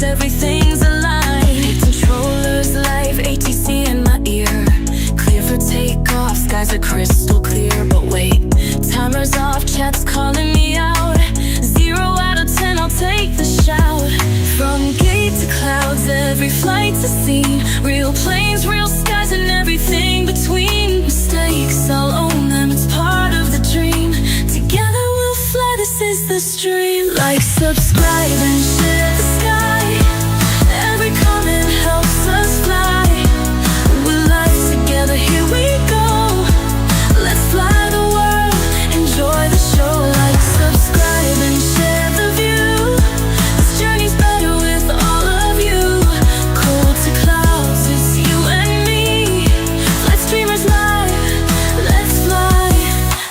everything's aligned. Controllers live, ATC in my ear. Clear for takeoff, skies are crystal clear. But wait, timer's off, chat's calling me out. 0 out of 10, I'll take the shout. From gate to clouds, every flight's a scene. Real planes, real skies, and everything between. Mistakes, I'll own them, it's part of the dream. Together we'll fly, this is the stream. Like, subscribe, and share the sky. Every comment helps us fly. We're live together, here we go. Let's fly the world, enjoy the show. Like, subscribe, and share the view. This journey's better with all of you. Cold to clouds, it's you and me. Flight streamers live, let's fly,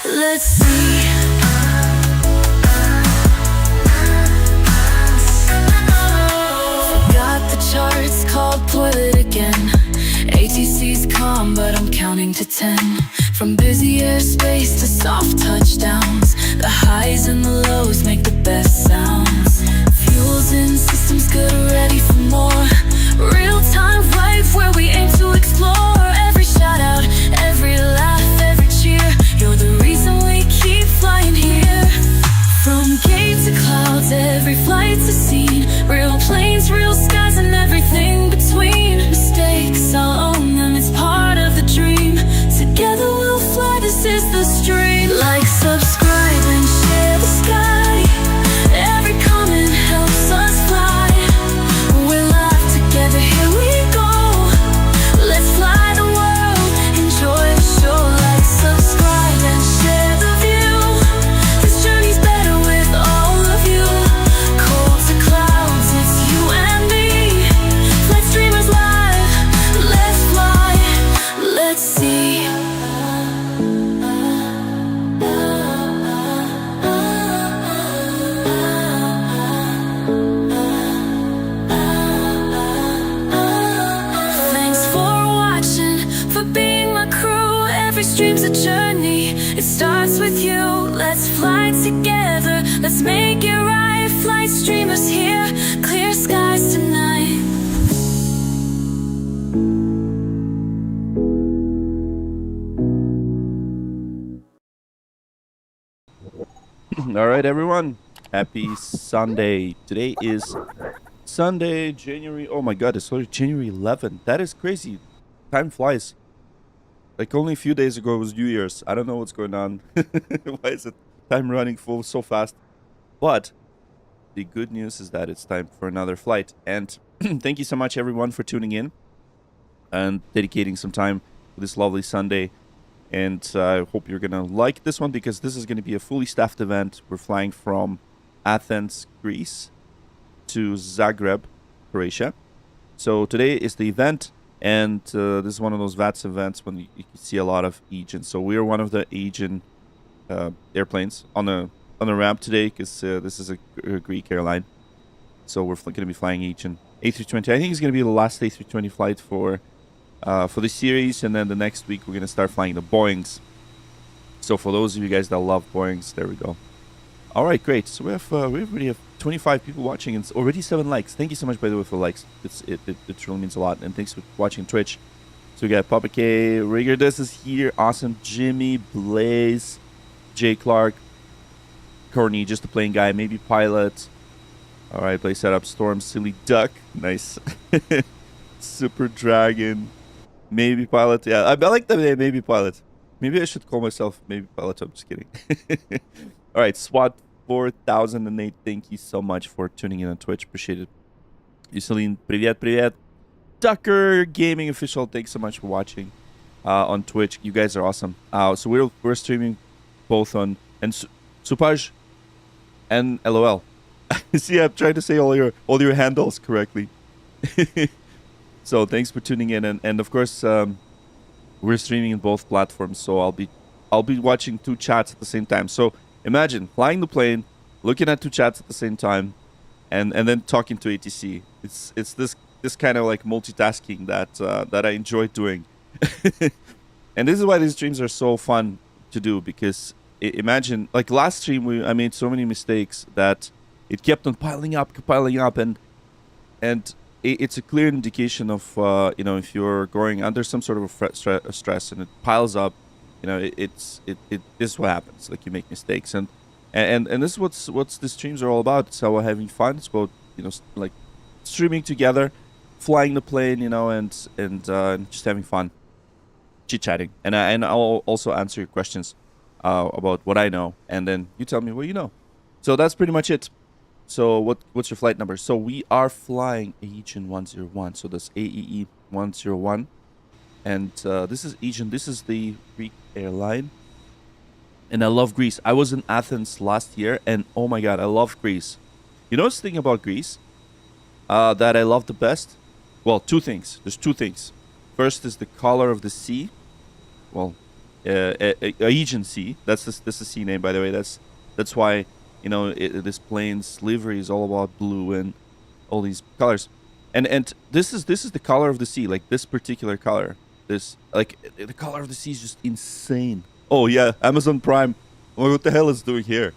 let's see. Got the charts called toilet again. ATC's calm, but I'm counting to 10. From busy airspace to soft touchdowns, the highs and the lows make the best sounds. Fuels in, systems good, ready for more. Real time vibe where we aim to explore. Every shout out, every laugh, every cheer. You're the reason we keep flying here. From gate to clouds, every flight's a scene. Real planes, real skies, and everything between. Mistakes, I'll own them, it's part of the dream. Together we'll fly, this is the stream. Like, subscribe, and share the sky. Every comment helps us fly. We're live together, here we go. Let's fly the world, enjoy the show. Like, subscribe, and share the view. This journey's better with all of you. Cold to clouds, it's you and me. Flight streamers live, let's fly, let's see. Thanks for watching, for being my crew. Every stream's a journey, it starts with you. Let's fly together, let's make it right. Flight streamers here, clear skies tonight. All right, everyone. Happy Sunday. Today is Sunday, January. Oh my God, it's already January 11th. That is crazy. Time flies. Like only a few days ago it was New Year's. I don't know what's going on. Why is it time running full so fast? But the good news is that it's time for another flight. And thank you so much, everyone, for tuning in and dedicating some time for this lovely Sunday. And I hope you're going to like this one because this is going to be a fully staffed event. We're flying from Athens, Greece to Zagreb, Croatia. So today is the event, and this is one of those VATSIM events when you can see a lot of Aegean. So we are one of the Aegean airplanes on the ramp today because this is a Greek airline. So we're going to be flying Aegean A320. I think it's going to be the last A320 flight for the series, and then the next week we're going to start flying the Boeings. So for those of you guys that love Boeings, there we go. All right, great. So we already have 25 people watching and it's already 7 likes. Thank you so much, by the way, for likes. It really means a lot. And thanks for watching Twitch. So we got Papa K, Rigger, this is here, awesome, Jimmy, Blaze, Jay Clark, Courtney, just a plain guy, maybe pilot. All right, Blaze setup, Storm, Silly Duck, nice. Super Dragon. Maybe pilot. Yeah, I like the name Maybe Pilot. Maybe I should call myself Maybe Pilot. I'm just kidding. All right, SWAT 4008. Thank you so much for tuning in on Twitch. Appreciate it. Yuseline, привет, привет. Tucker Gaming Official. Thanks so much for watching on Twitch. You guys are awesome. So we're streaming both on and Supaj and LOL. See, I'm trying to say all your handles correctly. So thanks for tuning in, and of course we're streaming in both platforms. So I'll be watching 2 chats at the same time. So imagine flying the plane, looking at 2 chats at the same time, and then talking to ATC. It's this kind of like multitasking that I enjoy doing. And this is why these streams are so fun to do, because imagine like last stream I made so many mistakes that it kept on piling up, and and it's a clear indication of if you're going under some sort of a stress and it piles up, this is what happens. Like, you make mistakes, and this is what's the streams are all about. It's how we're having fun. It's about like streaming together, flying the plane, and just having fun, chit chatting, and I'll also answer your questions about what I know, and then you tell me what you know. So that's pretty much it. So what's your flight number? So we are flying Aegean 101. So that's AEE 101. And this is Aegean. This is the Greek airline. And I love Greece. I was in Athens last year, and oh my god, I love Greece. You know what's the thing about Greece that I love the best? Well, two things. There's two things. First is the color of the sea. Well, Aegean Sea. That's the sea name, by the way. That's why this plane's livery is all about blue and all these colors. And this is the color of the sea. Like, this particular color. The color of the sea is just insane. Oh yeah, Amazon Prime. Oh, what the hell is it doing here?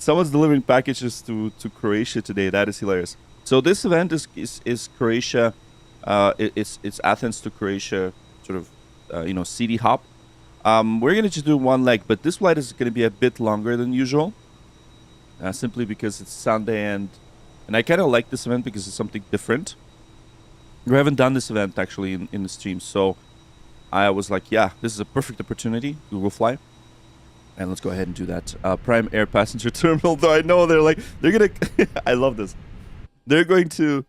Someone's delivering packages to Croatia today. That is hilarious. So this event is Croatia. It's Athens to Croatia, sort of city hop. We're gonna just do one leg, but this flight is gonna be a bit longer than usual. Simply because it's Sunday, and I kind of like this event because it's something different. We haven't done this event actually in the stream, so I was like, yeah, this is a perfect opportunity. We will fly, and let's go ahead and do that. Prime Air Passenger Terminal, though I know they're gonna I love this. They're going to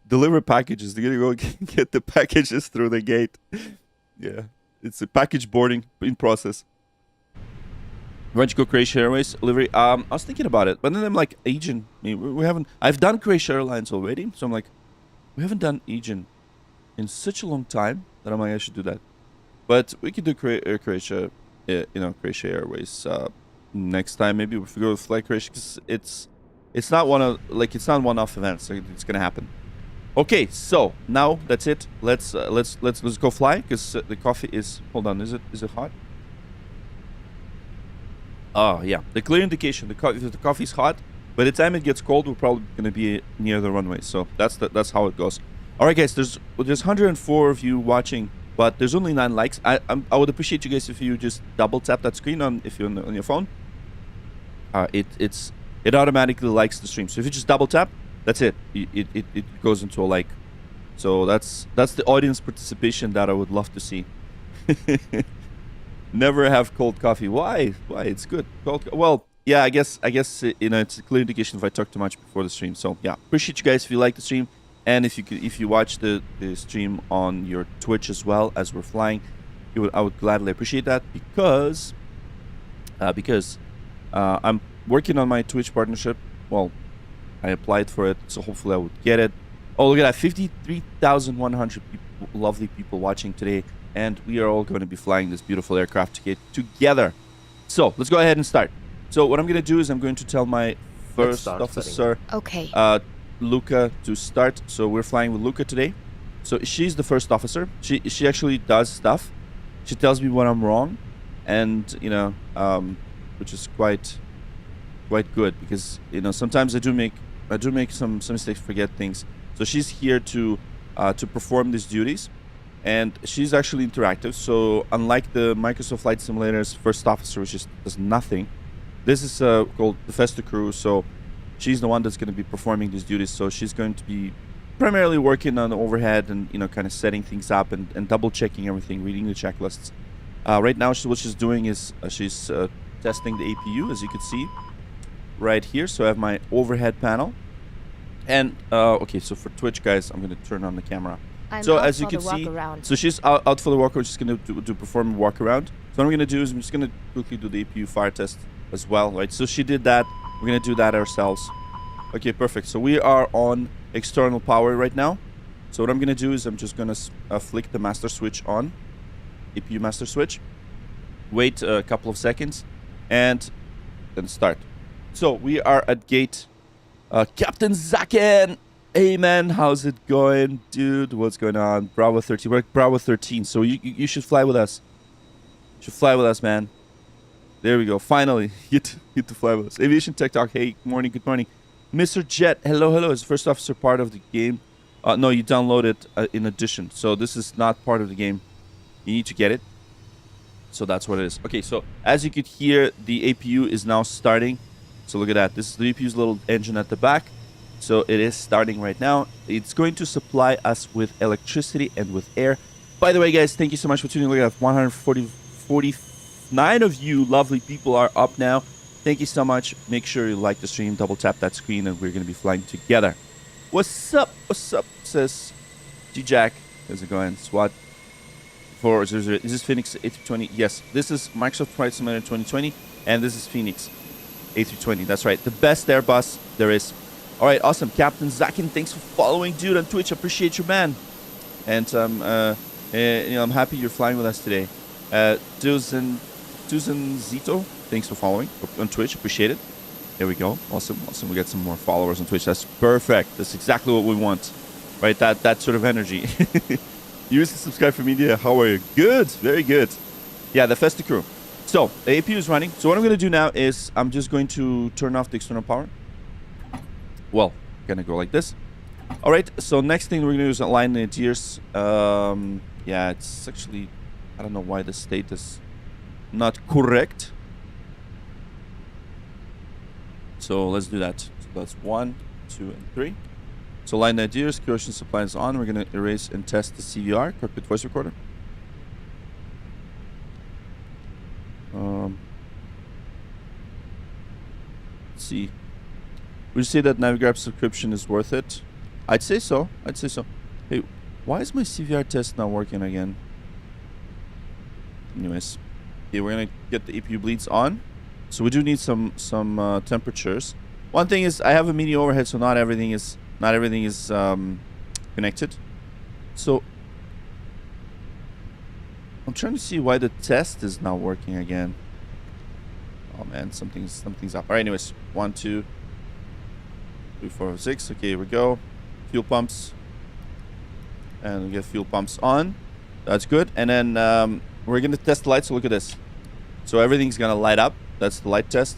deliver packages. They're gonna go get the packages through the gate. Yeah, it's a package boarding in process. Why don't you go Croatia Airways livery? I was thinking about it, but then I'm like, Aegean. We haven't. I've done Croatia Airlines already, so I'm like, we haven't done Aegean in such a long time that I'm like, I should do that. But we could do Croatia, Croatia Airways next time. Maybe if we go fly Croatia, because it's not one-off events. So it's gonna happen. Okay, so now that's it. Let's go fly, because the coffee is. Hold on, is it hot? Oh yeah, the clear indication. If the coffee's hot, by the time it gets cold, we're probably gonna be near the runway. So that's how it goes. All right, guys. There's 104 of you watching, but there's only 9 likes. I would appreciate you guys if you just double tap that screen if you're on your phone. It automatically likes the stream. So if you just double tap, that's it. It goes into a like. So that's the audience participation that I would love to see. Never have cold coffee. Why? It's good. Well, yeah, I guess it's a clear indication if I talk too much before the stream. So yeah, appreciate you guys if you like the stream, and if you watch the stream on your Twitch as well as we're flying, I would gladly appreciate that, because I'm working on my Twitch partnership. Well, I applied for it, so hopefully I would get it. Oh, look at that, 53,100 lovely people watching today. And we are all going to be flying this beautiful aircraft together. So let's go ahead and start. So what I'm going to do is I'm going to tell my first officer, Luca, to start. So we're flying with Luca today. So she's the first officer. She actually does stuff. She tells me when I'm wrong, and which is quite good, because sometimes I do make some mistakes, forget things. So she's here to perform these duties. And she's actually interactive, so unlike the Microsoft Flight Simulator's first officer, which just does nothing, this is called the Festa crew, so she's the one that's going to be performing these duties. So she's going to be primarily working on the overhead and kind of setting things up and double checking everything, reading the checklists. Right now, what she's doing is she's testing the APU, as you can see right here. So I have my overhead panel, and okay, so for Twitch guys, I'm going to turn on the camera. So as you can see, so she's out for the walk around. She's going to perform a walk around. So what I'm going to do is I'm just going to quickly do the APU fire test as well, right? So she did that. We're going to do that ourselves. Okay, perfect. So we are on external power right now. So what I'm going to do is I'm just going to flick the master switch on, APU master switch. Wait a couple of seconds, and then start. So we are at gate. Captain Zaken. Hey man, how's it going, dude? What's going on? Bravo 13. We're at Bravo 13, so you should fly with us. You should fly with us, man. There we go. Finally, you get to fly with us. Aviation Tech Talk. Hey, good morning. Mr. Jet, hello, hello. Is first officer part of the game? No, you download it in addition. So this is not part of the game. You need to get it. So that's what it is. Okay, so as you could hear, the APU is now starting. So look at that. This is the APU's little engine at the back. So it is starting right now. It's going to supply us with electricity and with air. By the way, guys, thank you so much for tuning in. Look at that. 149 of you lovely people are up now. Thank you so much. Make sure you like the stream. Double tap that screen and we're going to be flying together. What's up? What's up? Says G-Jack. How's it going? SWAT 400. Is this Fenix A320? Yes. This is Microsoft Flight Simulator 2020. And this is Fenix A320. That's right. The best Airbus there is. All right. Awesome. Captain Zakin, thanks for following, dude, on Twitch. Appreciate you, man. And I'm happy you're flying with us today. Duzen Zito, thanks for following on Twitch. Appreciate it. There we go. Awesome. Awesome. We got some more followers on Twitch. That's perfect. That's exactly what we want. Right? That sort of energy. You used to subscribe for media. How are you? Good. Very good. Yeah, the Festa crew. So, the APU is running. So, what I'm going to do now is I'm just going to turn off the external power. Well, going to go like this. All right. So, next thing we're going to do is align the gears. Yeah, it's actually... I don't know why the state is not correct. So let's do that. So that's 1, 2, and 3. So line the gears, corrosion supply is on. We're going to erase and test the CVR, cockpit voice recorder. Let's see. Would you say that Navigraph subscription is worth it? I'd say so. I'd say so. Hey, why is my CVR test not working again? Anyways, okay, we're gonna get the APU bleeds on. So we do need some temperatures. One thing is I have a mini overhead, so not everything is connected. So I'm trying to see why the test is not working again. Oh man, something's up. All right, anyways, 1, 2, 3, 4, 6. Okay, here we go. Fuel pumps, and we get fuel pumps on. That's good. And then we're going to test the lights, so look at this. So everything's going to light up. That's the light test.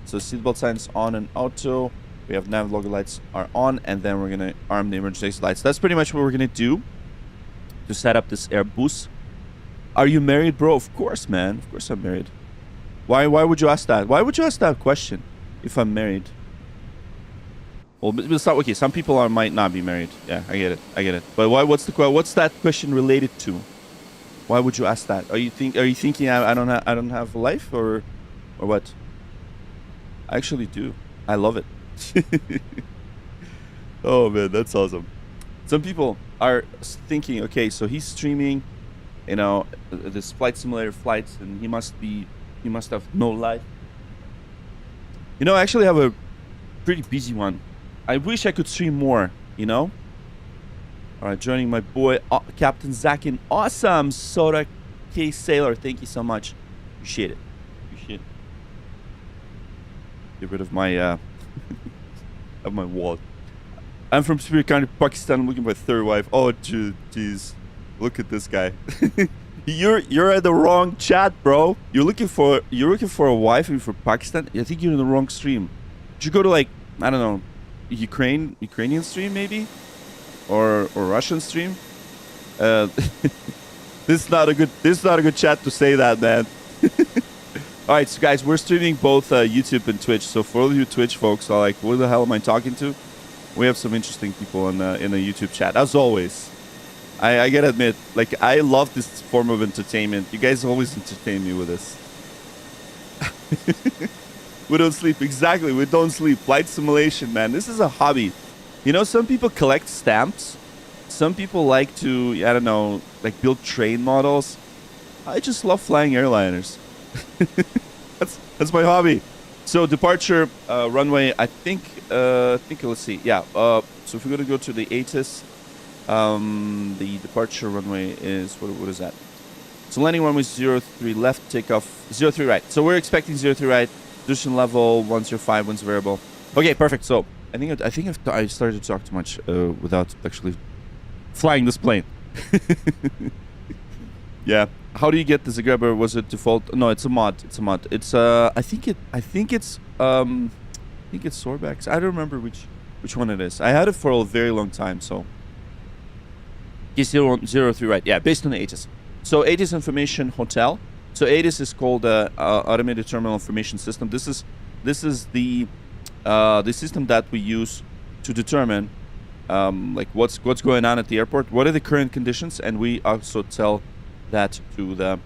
So seatbelt signs on and auto. We have nav logo lights are on, and then we're going to arm the emergency exit lights. That's pretty much what we're going to do to set up this Airbus. Are you married, bro? Of course, man. Of course I'm married. Why would you ask that? Why would you ask that question if I'm married? Well, we'll start. Okay, some people might not be married. Yeah, I get it. I get it. But why? What's that question related to? Why would you ask that? Are you thinking I don't have a life or what? I actually do. I love it. Oh man, that's awesome. Some people are thinking, okay, so he's streaming, you know, this flight simulator flights, and he must have no life. You know, I actually have a pretty busy one. I wish I could stream more, you know. All right, joining my boy, Captain Zakin. Awesome. Soda K Sailor. Thank you so much. Appreciate it. Appreciate it. Get rid of my, of my wallet. I'm from Spirit County, Pakistan. I'm looking for a third wife. Oh, jeez. Look at this guy. You're at the wrong chat, bro. You're looking for a wife for Pakistan. I think you're in the wrong stream. You should go to, like, I don't know, Ukrainian stream maybe. Or Russian stream. This is not a good chat to say that, man. All right, so guys, we're streaming both YouTube and Twitch. So for all you Twitch folks are like, what the hell am I talking to? We have some interesting people in the YouTube chat, as always. I gotta admit, like, I love this form of entertainment. You guys always entertain me with this. We don't sleep. Exactly, we don't sleep. Flight simulation, man. This is a hobby. You know, some people collect stamps. Some people like to, I don't know, like build train models. I just love flying airliners. That's my hobby. So departure runway, I think let's see. Yeah. So if we're gonna go to the ATIS, the departure runway is what is that? So landing runway 03 left, takeoff 03 right. So we're expecting 03 right. Position level 105, winds variable. Okay, perfect. So I think I started to talk too much without actually flying this plane. Yeah. How do you get the Zagreb, or was it default? No, it's a mod. It's a mod. It's I think it's think it's Sorbex. I don't remember which one it is. I had it for a very long time, so. K003, right? Yeah, based on the ATIS. So ATIS Information Hotel. So ATIS is called Automated Terminal Information System. This is the system that we use to determine like what's going on at the airport, what are the current conditions, and we also tell that to the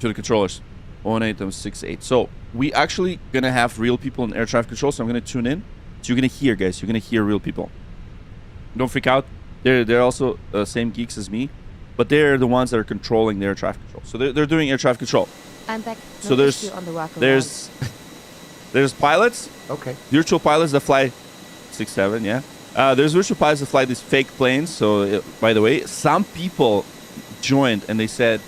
controllers. 01868. So we actually gonna have real people in air traffic control. So I'm gonna tune in. So you're gonna hear, guys. You're gonna hear real people. Don't freak out. They're also same geeks as me, but they're the ones that are controlling the air traffic control. So they're doing air traffic control. I'm back. So there's pilots. Okay. Virtual pilots that fly 6-7. Yeah. There's virtual pilots that fly these fake planes. So by the way, some people joined and they said,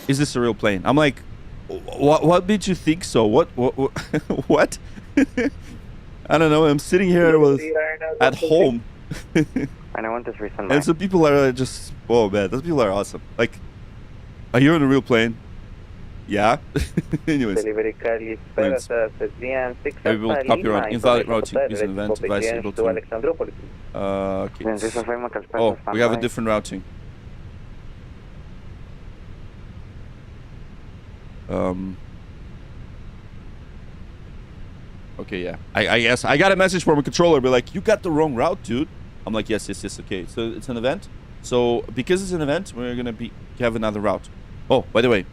"Is this a real plane?" I'm like, "What made you think so? What? What?" I don't know. I'm sitting here at home. And I want this resend. And some people are just, oh man, those people are awesome. Like, are you on a real plane? Yeah. Anyways. Delivery maybe we'll copy on invalid routing using event device able to. Okay. Oh, we have a different routing. Okay, yeah. I guess I got a message from a controller, be like, "You got the wrong route, dude." I'm like, yes, okay. So it's an event. So because it's an event, we're gonna have another route. Oh, by the way,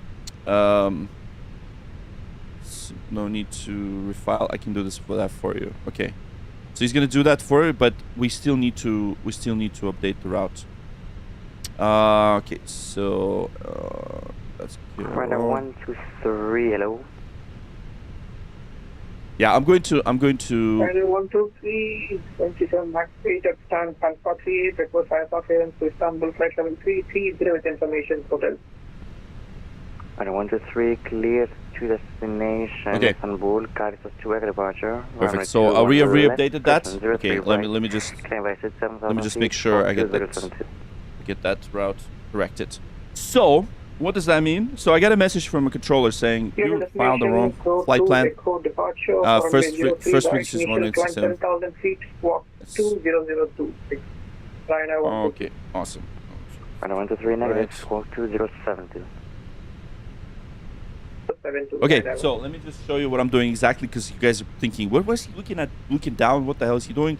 no need to refile. I can do that for you. Okay. So he's gonna do that for you, but we still need to update the route. Okay. So that's good. Runner 123. Hello. Yeah, I'm going to. Runner 123, 27 Max 8 at stand Alpha 38, request fire clearance to Istanbul flight level 330 with information hotel. Runner 123, clear to destination Okay. Istanbul, car is to departure. Perfect. So we have re-updated that. Okay, let me just make sure I get that route corrected. So what does that mean? So I got a message from a controller saying you filed the wrong flight plan. First frequency is 167. 10,000 feet, walk 20026. Okay, awesome. Runner 123, negative, walk 2072. Okay, so let me just show you what I'm doing exactly, because you guys are thinking, what was he looking at? Looking down? What the hell is he doing?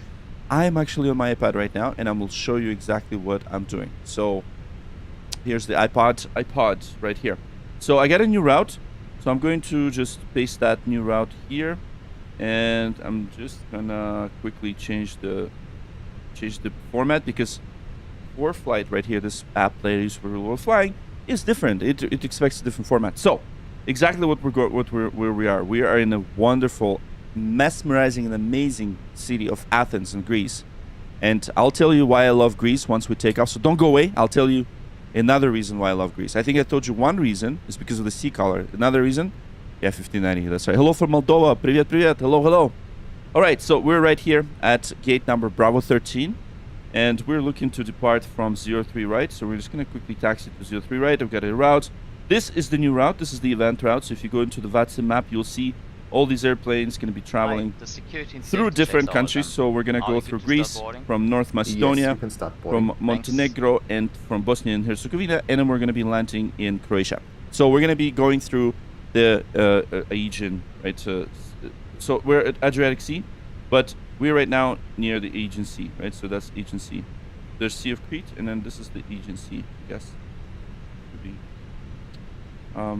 I'm actually on my iPad right now, and I will show you exactly what I'm doing. So here's the iPod right here. So I got a new route. So I'm going to just paste that new route here, and I'm just gonna quickly change the format, because for flight right here, this app that I use for real world flying is different. It expects a different format. So exactly where we are. We are in a wonderful, mesmerizing, and amazing city of Athens in Greece. And I'll tell you why I love Greece once we take off. So don't go away. I'll tell you another reason why I love Greece. I think I told you one reason is because of the sea color. Another reason, yeah, 1590. That's right. Hello from Moldova. Привет, привет. Hello, hello. All right, so we're right here at gate number Bravo 13, and we're looking to depart from 03 right. So we're just gonna quickly taxi to 03 right. I've got a route. This is the new route. This is the event route. So if you go into the VATSIM map, you'll see all these airplanes going to be traveling through different countries. So we're going to go through Greece, from North Macedonia, from Montenegro, and from Bosnia and Herzegovina, and then we're going to be landing in Croatia. So we're going to be going through the Aegean, right? So we're at Adriatic Sea, but we're right now near the Aegean Sea, right? So that's Aegean Sea. There's Sea of Crete, and then this is the Aegean Sea, I guess.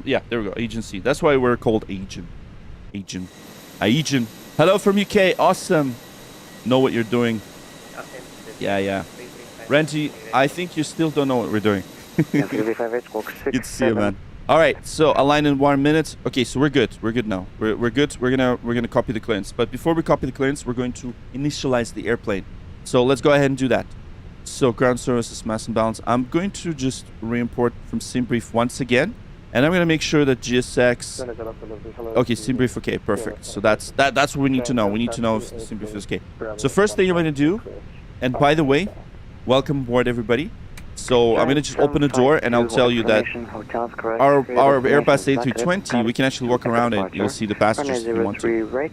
Yeah, there we go, Aegean Sea. That's why we're called Aegean. Aegean. Hello from UK. Awesome. Know what you're doing. Yeah. Renty, I think you still don't know what we're doing. Good to see you, man. All right, so align in 1 minute. Okay, so we're good. We're good now. We're good. We're gonna copy the clearance. But before we copy the clearance, we're going to initialize the airplane. So let's go ahead and do that. So ground services, mass and balance. I'm going to just re-import from SimBrief once again. And I'm going to make sure that GSX... Okay, SimBrief, okay, perfect. So that's what we need to know. We need to know if SimBrief is okay. So first thing I'm going to do, and by the way, welcome aboard, everybody. So I'm going to just open the door, and I'll tell you that our Airbus A320, we can actually walk around it. You'll see the passengers if you want to.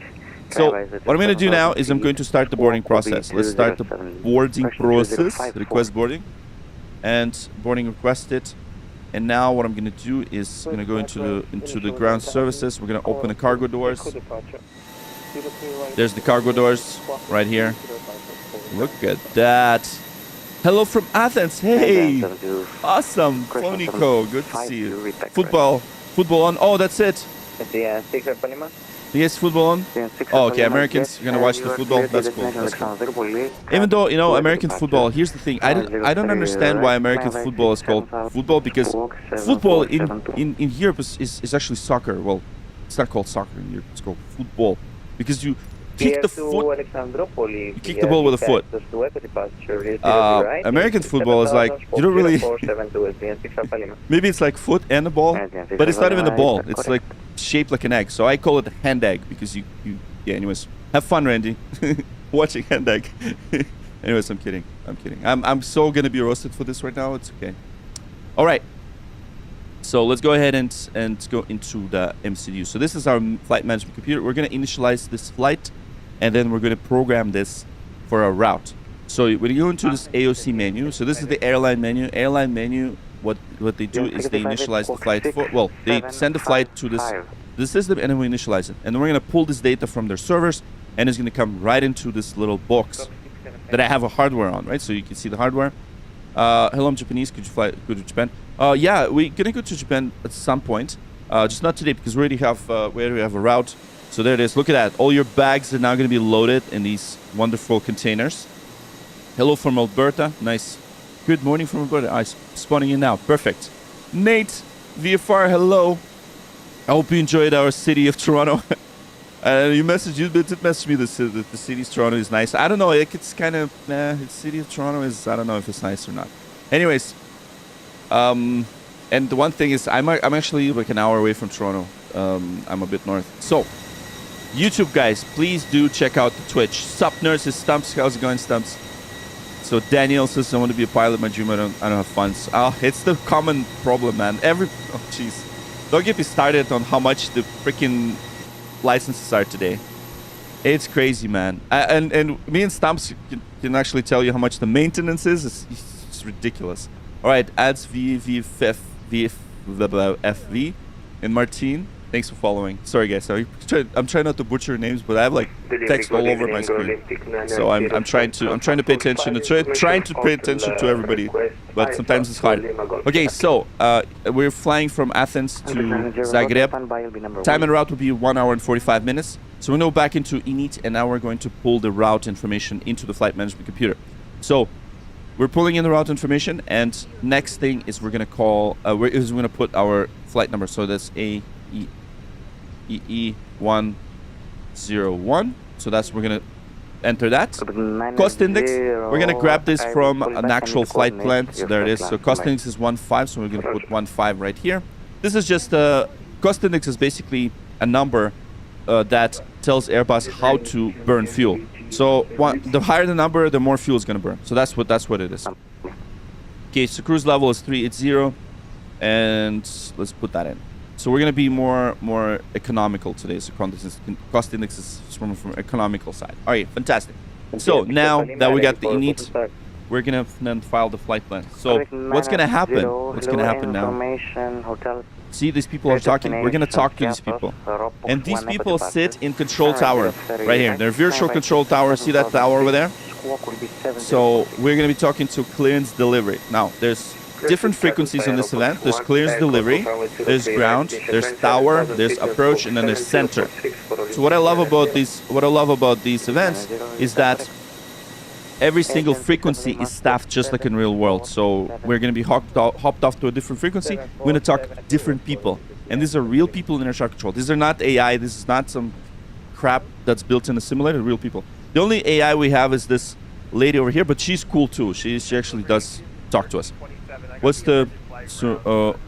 So what I'm going to do now is I'm going to start the boarding process. Let's start the boarding process. Request boarding. And boarding requested. And now what I'm going to do is I'm going to go into the ground services. We're going to open the cargo doors. There's the cargo doors right here. Look at that. Hello from Athens. Hey. Awesome. Fonico. Good to see you. Football on. Oh, that's it. Yes, football on. Oh, okay. Americans, you're gonna watch the football. That's cool. That's cool. Even though, you know, American football, here's the thing. I don't understand why American football is called football, because football in Europe is actually soccer. Well, it's not called soccer in Europe. It's called football, because you kick the foot. You kick the ball with the foot. American football is like, you don't really. Maybe it's like foot and a ball, but it's not even a ball. It's like shaped like an egg. So I call it a hand egg, because you yeah, anyways. Have fun, Randy. Watching hand egg. Anyways, I'm kidding. I'm so gonna be roasted for this right now. It's okay. All right. So let's go ahead and go into the MCU. So this is our flight management computer. We're gonna initialize this flight, and then we're gonna program this for a route. So when you go into this AOC menu, so this is the airline menu. Airline menu, what they do is they initialize the flight for, well, they send the flight to this system, and then we initialize it. And then we're gonna pull this data from their servers, and it's gonna come right into this little box that I have a hardware on, right? So you can see the hardware. Hello, I'm Japanese. Could you go to Japan? Yeah, we're gonna go to Japan at some point. Just not today, because we already have a route. So there it is. Look at that. All your bags are now gonna be loaded in these wonderful containers. Hello from Alberta. Nice. Good morning from Alberta. I'm spawning in now. Perfect. Nate, VFR, hello. I hope you enjoyed our city of Toronto. You did message me the city of Toronto is nice. I don't know. It's kind of, the city of Toronto is, I don't know if it's nice or not. Anyways, and the one thing is, I'm actually like an hour away from Toronto. I'm a bit north. So, YouTube guys, please do check out the Twitch. Sup nurses, Stumps, how's it going, Stumps? So Daniel says, I want to be a pilot, my dream, I don't have funds. It's the common problem, man. Oh jeez. Don't get me started on how much the freaking licenses are today. It's crazy, man. And me and Stumps can actually tell you how much the maintenance is. It's ridiculous. All right, adds VFV and Martine. Thanks for following. Sorry guys, I'm trying not to butcher names, but I have like text all over my screen. So I'm trying to pay attention. Trying to pay attention to everybody, but sometimes it's hard. Okay, so we're flying from Athens to Zagreb. Time and route will be 1 hour and 45 minutes. So we go back into init, and now we're going to pull the route information into the flight management computer. So we're pulling in the route information, and next thing is we're gonna call. We're gonna put our flight number. So that's EE101. So that's, we're gonna enter that. Cost index, we're gonna grab this from an actual flight plan. So there it is. So cost index is 15, so we're gonna put 15 right here. This is just cost index is basically a number that tells Airbus how to burn fuel. So the higher the number, the more fuel is gonna burn. So that's what it is. Okay, so cruise level is 380, and let's put that in. So we're gonna be more economical today. So cost index is from economical side. All right, fantastic. So now that we got the init, we're gonna then file the flight plan. So what's gonna happen? What's gonna happen now? See, these people are talking. We're gonna talk to these people, and these people sit in control tower right here. They're virtual control tower. See that tower over there? So we're gonna be talking to clearance delivery. Now there's different frequencies on this event. There's clearance delivery, there's ground, there's tower, there's approach, and then there's center. So what I love about these events is that every single frequency is staffed just like in real world. So we're going to be hopped off to a different frequency. We're going to talk to different people, and these are real people in air traffic control. These are not AI. This is not some crap that's built in a simulator. Real people. The only AI we have is this lady over here, but she's cool too. She actually does talk to us. What's the...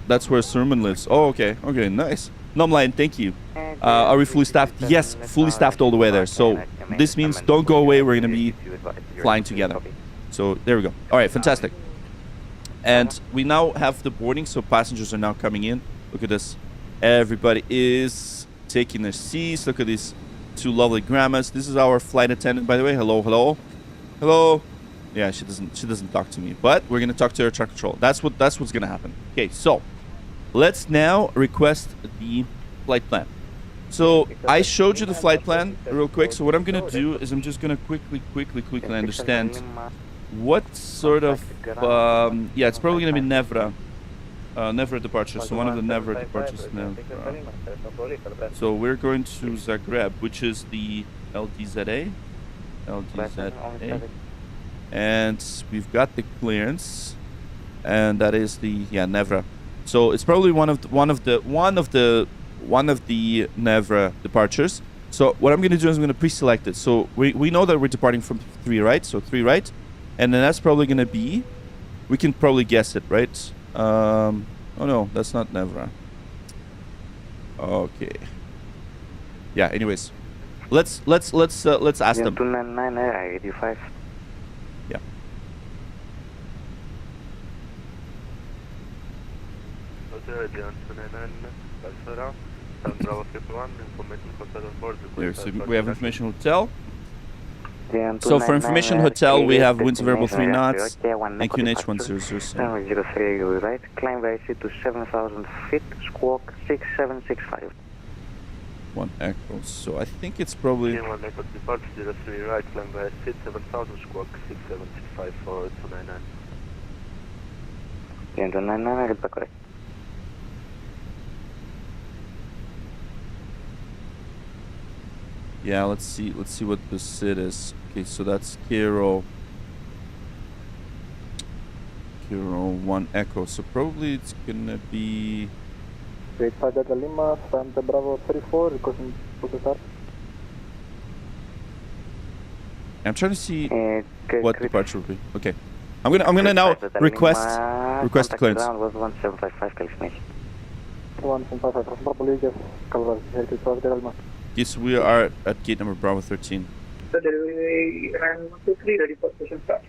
that's where Sermon lives. Oh, okay. Okay, nice. Nomline, thank you. Are we fully staffed? Yes, fully staffed all the way there. So this means don't go away. We're going to be flying together. So there we go. All right, fantastic. And we now have the boarding. So passengers are now coming in. Look at this. Everybody is taking their seats. Look at these two lovely grandmas. This is our flight attendant, by the way. Hello, hello, hello. Yeah, she doesn't talk to me, but we're gonna talk to air traffic control. That's what's gonna happen. Okay, so let's now request the flight plan. So I showed you the flight plan real quick. So what I'm gonna do is I'm just gonna quickly understand what sort of yeah, it's probably gonna be Nevra departure. So one of the Nevra departures. So we're going to Zagreb, which is the LDZA. And we've got the clearance, and that is the Nevra. So it's probably one of the Nevra departures. So what I'm going to do is I'm going to pre-select it. So we know that we're departing from 3 right, so 3 right, and then that's probably going to be, we can probably guess it, right? Oh no, that's not Nevra. Okay. Yeah. Anyways, let's ask them. 299 Air 85. Yeah. There, so we have information hotel. So for information hotel, we have winds variable 3 knots and QNH 1007. 03 right, climb by sea to 7,000 feet, squawk 6765. 1 echo. So I think it's probably. 1 echo departure 03 right, climb by sea 7,000, squawk 6765 for 299. 299, get back correct. Yeah, let's see what the SID is. Okay, so that's Kiro 1 echo. So probably it's gonna be. Great 5 Delta Lima, Santa Bravo 34, requesting to start. I'm trying to see Good, what departure will be. Okay, I'm gonna now request clearance. Was 1755 calculation. 1755, probably just Calvary, Heritage 5 Delta Lima. Yes, we are at gate number Bravo 13. The delivery and 123 ready for station start.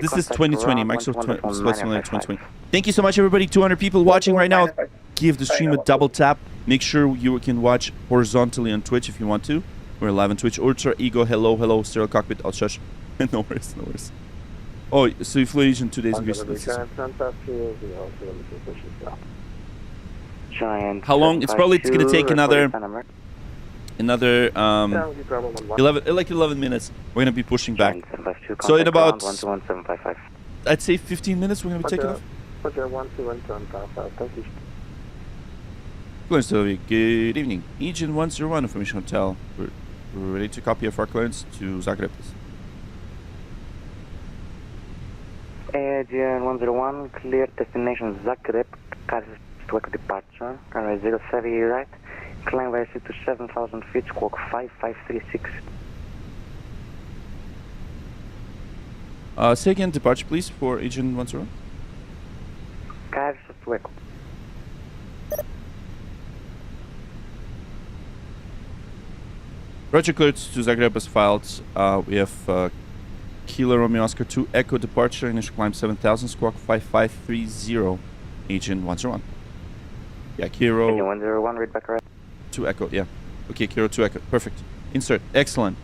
This is 2020, Microsoft Flight Simulator 2020. Thank you so much, everybody. 200 people watching right now. Give the stream a double tap. Make sure you can watch horizontally on Twitch if you want to. We're live on Twitch. Ultra Ego, hello, Serial Cockpit, I'll shush. No worries. Oh, so you flew Aegean 2 days ago. How long? It's probably going to take another 11 minutes. We're going to be pushing back. So in about, I'd say 15 minutes, we're going to be taking off. Clearance to good evening. Aegean 101 Information Hotel. We're ready to copy FR clearance to Zagreb. Aegean 101, clear destination Zagreb, car to departure, runway 030 right, climb by sea to 7,000 feet, squawk 5536. Say again, departure please for Aegean 101. Cars to Echo. Roger, cleared to Zagreb as filed. We have Kilo Romeo Oscar 2 Echo departure, initial climb 7,000, squawk 5530, Aegean 101. Yeah, Kiro 101, read back right. 2 Echo, yeah. Okay, Kiro 2 Echo, perfect. Insert, excellent.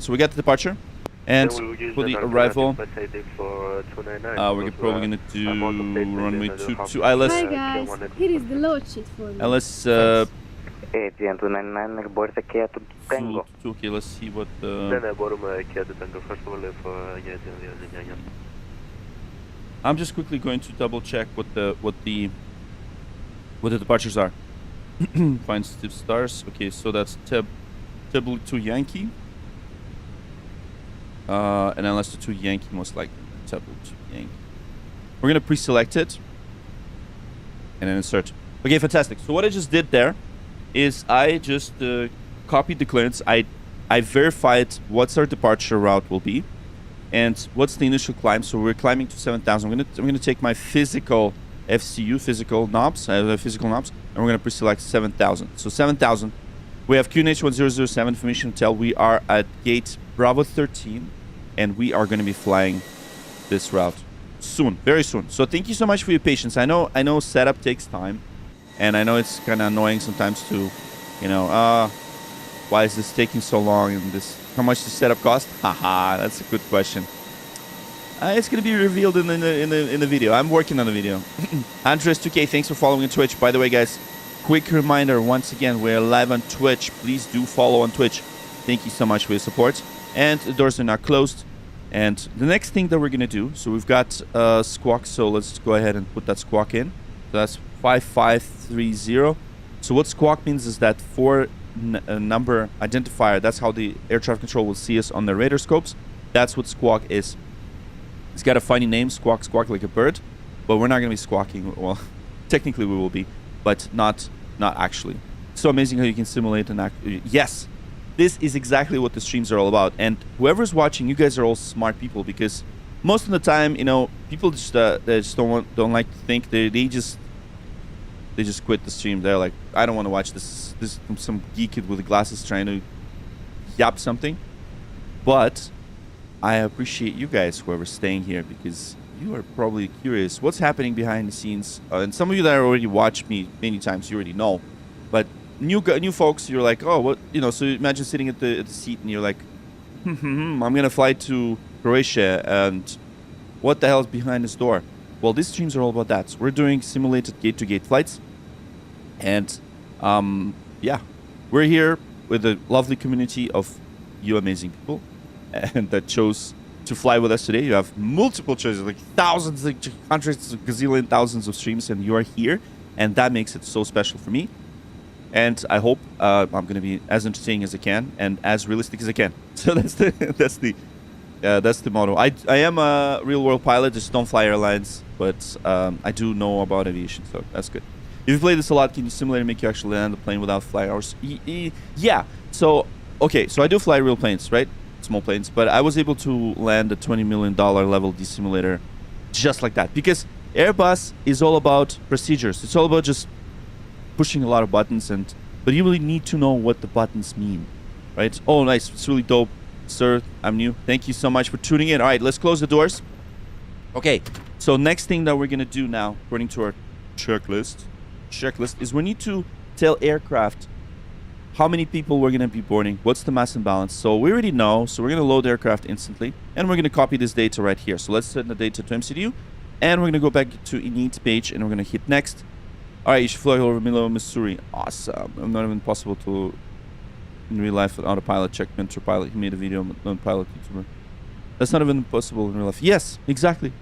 So we got the departure. And for the arrival, we're probably going to do runway 22 ILS. Hi guys, here is the load sheet for me. LS, Aegean 299, μπορείτε και του Tango. Okay, let's see what the... Ναι, μπορούμε και του Tango. First of all, για την 299. I'm just quickly going to double check what the departures are. Find Steve Stars. Okay, so that's Table 2 Yankee. And LS to 2 Yankee, most likely. Table 2 Yankee. We're gonna pre-select it and then insert. Okay, fantastic. So what I just did there is I just copied the clearance. I verified what's our departure route will be and what's the initial climb. So we're climbing to 7,000. I'm gonna take my physical FCU, physical knobs, and we're gonna pre-select 7,000. So 7,000. We have QNH 1007 information hotel. We are at gate Bravo 13, and we are gonna be flying this route soon, very soon. So thank you so much for your patience. I know setup takes time, and I know it's kind of annoying sometimes to, why is this taking so long, and this how much the setup cost? Haha, that's a good question. It's gonna be revealed in the video. I'm working on the video. Andres 2K, thanks for following on Twitch. By the way, guys, quick reminder once again, we're live on Twitch. Please do follow on Twitch. Thank you so much for your support. And the doors are not closed. And the next thing that we're gonna do, so we've got squawk. So let's go ahead and put that squawk in. So that's 5530. So what squawk means is that for number identifier, that's how the air traffic control will see us on the radar scopes. That's what squawk is. It's got a funny name, squawk, squawk like a bird, but we're not going to be squawking. Well, technically we will be, but not actually. So amazing how you can simulate an act. Yes, this is exactly what the streams are all about. And whoever's watching, you guys are all smart people, because most of the time, you know, people just they just don't like to think. They just quit the stream. They're like, I don't want to watch this. This is some geek kid with glasses trying to yap something. But I appreciate you guys, whoever's staying here, because you are probably curious what's happening behind the scenes. And some of you that already watched me many times, you already know. But new folks, you're like, oh, what, you know? So imagine sitting at the seat and you're like, I'm gonna fly to Croatia, and what the hell is behind this door? Well, these streams are all about that. So we're doing simulated gate-to-gate flights, and yeah, we're here with a lovely community of you amazing people, and that chose to fly with us today. You have multiple choices, like thousands, like hundreds, gazillion thousands of streams, and you are here, and that makes it so special for me. And I hope I'm going to be as entertaining as I can and as realistic as I can. So that's the motto. I am a real world pilot, just don't fly airlines, but I do know about aviation, so that's good. If you play this a lot, can you simulate and make you actually land the plane without flying hours? Yeah. So okay, so I do fly real planes, right? Small planes, but I was able to land a $20 million level D simulator just like that, because Airbus is all about procedures. It's all about just pushing a lot of buttons, but you really need to know what the buttons mean, right? Oh, nice. It's really dope. Sir, I'm new. Thank you so much for tuning in. All right, let's close the doors. Okay, so next thing that we're going to do now, according to our checklist, is we need to tell aircraft how many people we're going to be boarding, what's the mass imbalance. So we already know, so we're going to load the aircraft instantly, and we're going to copy this data right here. So let's send the data to MCDU, and we're going to go back to init page, and we're going to hit next. All right, you should fly over Milo, Missouri. Awesome. I'm not even possible to, in real life, with autopilot. Check Mentor Pilot. He made a video on non-pilot YouTuber. That's not even possible in real life. Yes, exactly.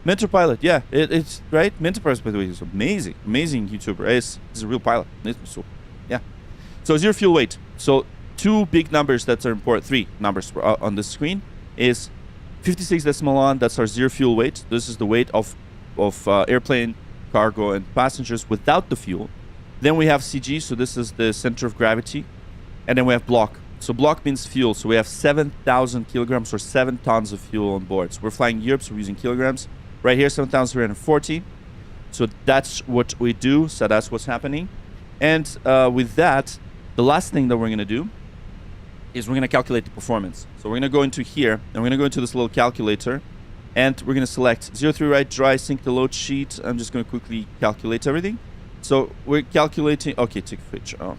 Mentor Pilot, yeah, it's right. Mentor Pilot, by the way, is amazing YouTuber. He's a real pilot. So, yeah. So zero fuel weight. So two big numbers that are important. Three numbers on the screen is 56.1. That's our zero fuel weight. This is the weight of airplane, cargo, and passengers without the fuel. Then we have CG. So this is the center of gravity, and then we have block. So block means fuel. So we have 7,000 kilograms or 7 tons of fuel on board. So we're flying Europe, so we're using kilograms. Right here, 7,340. So that's what we do. So that's what's happening. And with that, the last thing that we're going to do is we're going to calculate the performance. So we're going to go into here, and we're going to go into this little calculator, and we're going to select 03 right, dry, sync the load sheet. I'm just going to quickly calculate everything. So we're calculating. Okay, take a picture. Oh,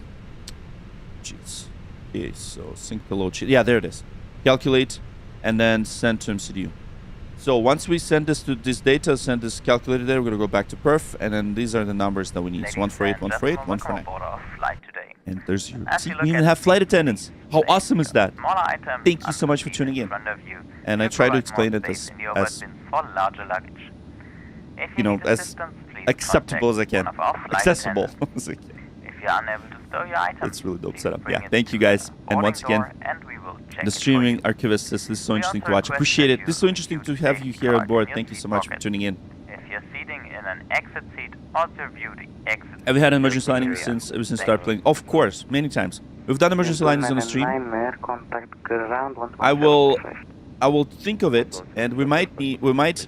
jeez. Okay, so sync the load sheet. Yeah, there it is. Calculate, and then send to MCDU. So once we send this to this data, send this calculator there, we're going to go back to perf, and then these are the numbers that we need. So 148, 148, 149. And there's your... See, we even have flight attendants. How awesome is that? Thank you so much for tuning in. And I try to explain it as you know, as acceptable as I can. Accessible as I can. It's really dope setup. Yeah, thank you guys. And once again, the streaming archivist says this is so interesting to watch. Appreciate it. This is so interesting to have you here on board. Thank you so much for tuning in. If you're sitting in an exit seat, also view the exit. Have you had an emergency landing ever since start playing? Of course, many times. We've done emergency landings on the stream. I will think of it, and we might.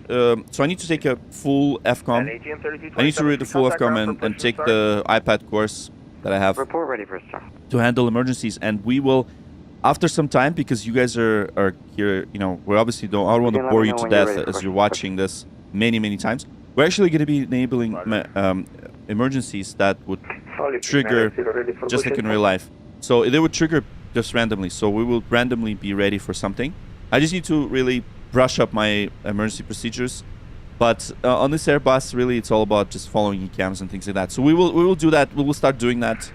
So I need to take a full FCOM. I need to read the full FCOM and take the iPad course that I have to handle emergencies, and we will, after some time, because you guys are here, you know, we obviously don't. I don't want to bore you to death as you're watching this many times. We're actually going to be enabling emergencies that would trigger just like in real life. So they would trigger just randomly. So we will randomly be ready for something. I just need to really brush up my emergency procedures. But on this Airbus, really, it's all about just following ECAMs and things like that. So we will do that. We will start doing that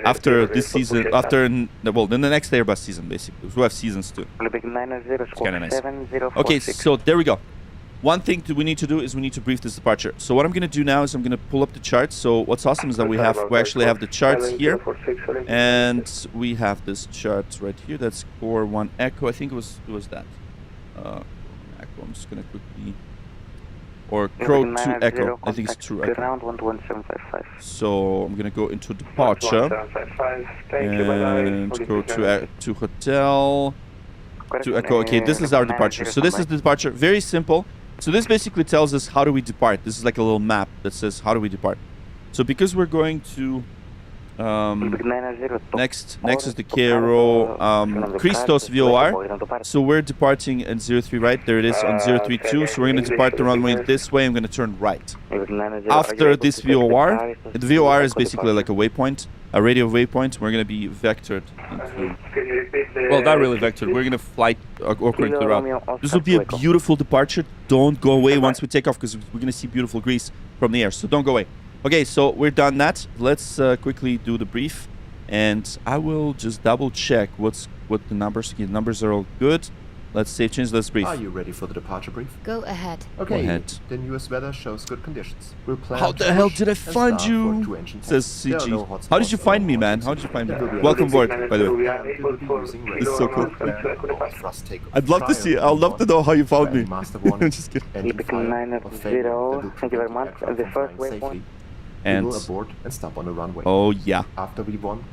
after this season, after in the next Airbus season, basically. We have seasons too. It's kind of nice. Okay, so there we go. One thing we need to do is we need to brief this departure. So what I'm going to do now is I'm going to pull up the chart. So what's awesome is that we actually have the charts here, and we have this chart right here. That's core 1 echo. I think it was that. Echo. I'm just going to quickly. Or Crow 2 Echo. I think it's True Echo. So I'm gonna go into departure and go to hotel 2 Echo. Okay, this is our departure. So this is the departure. Very simple. So this basically tells us how do we depart. This is like a little map that says how do we depart. So because we're going to next is the KRO Christos VOR. So we're departing in 03 right. There it is on 032. So we're going to depart the runway this way. I'm going to turn right. After this VOR, the VOR is basically like a waypoint, a radio waypoint. We're going to be vectored into, well, not really vectored. We're going to fly according to the route. This will be a beautiful departure. Don't go away once we take off because we're going to see beautiful Greece from the air. So don't go away. Okay, so we're done that. Let's quickly do the brief, and I will just double check what the numbers. Okay, the numbers are all good. Let's save change. Let's brief. Are you ready for the departure brief? Go ahead. Okay. Go ahead. The US weather shows good conditions. We'll plan How the hell did I find you? Says CG. How did you find me, man? How did you find me? Welcome aboard, by the way. This is so cool. I'd love to see. I'd love to know how you found me. Just kidding. Thank you very much. The first waypoint. And we will abort and stop on the runway. Oh yeah. After we won,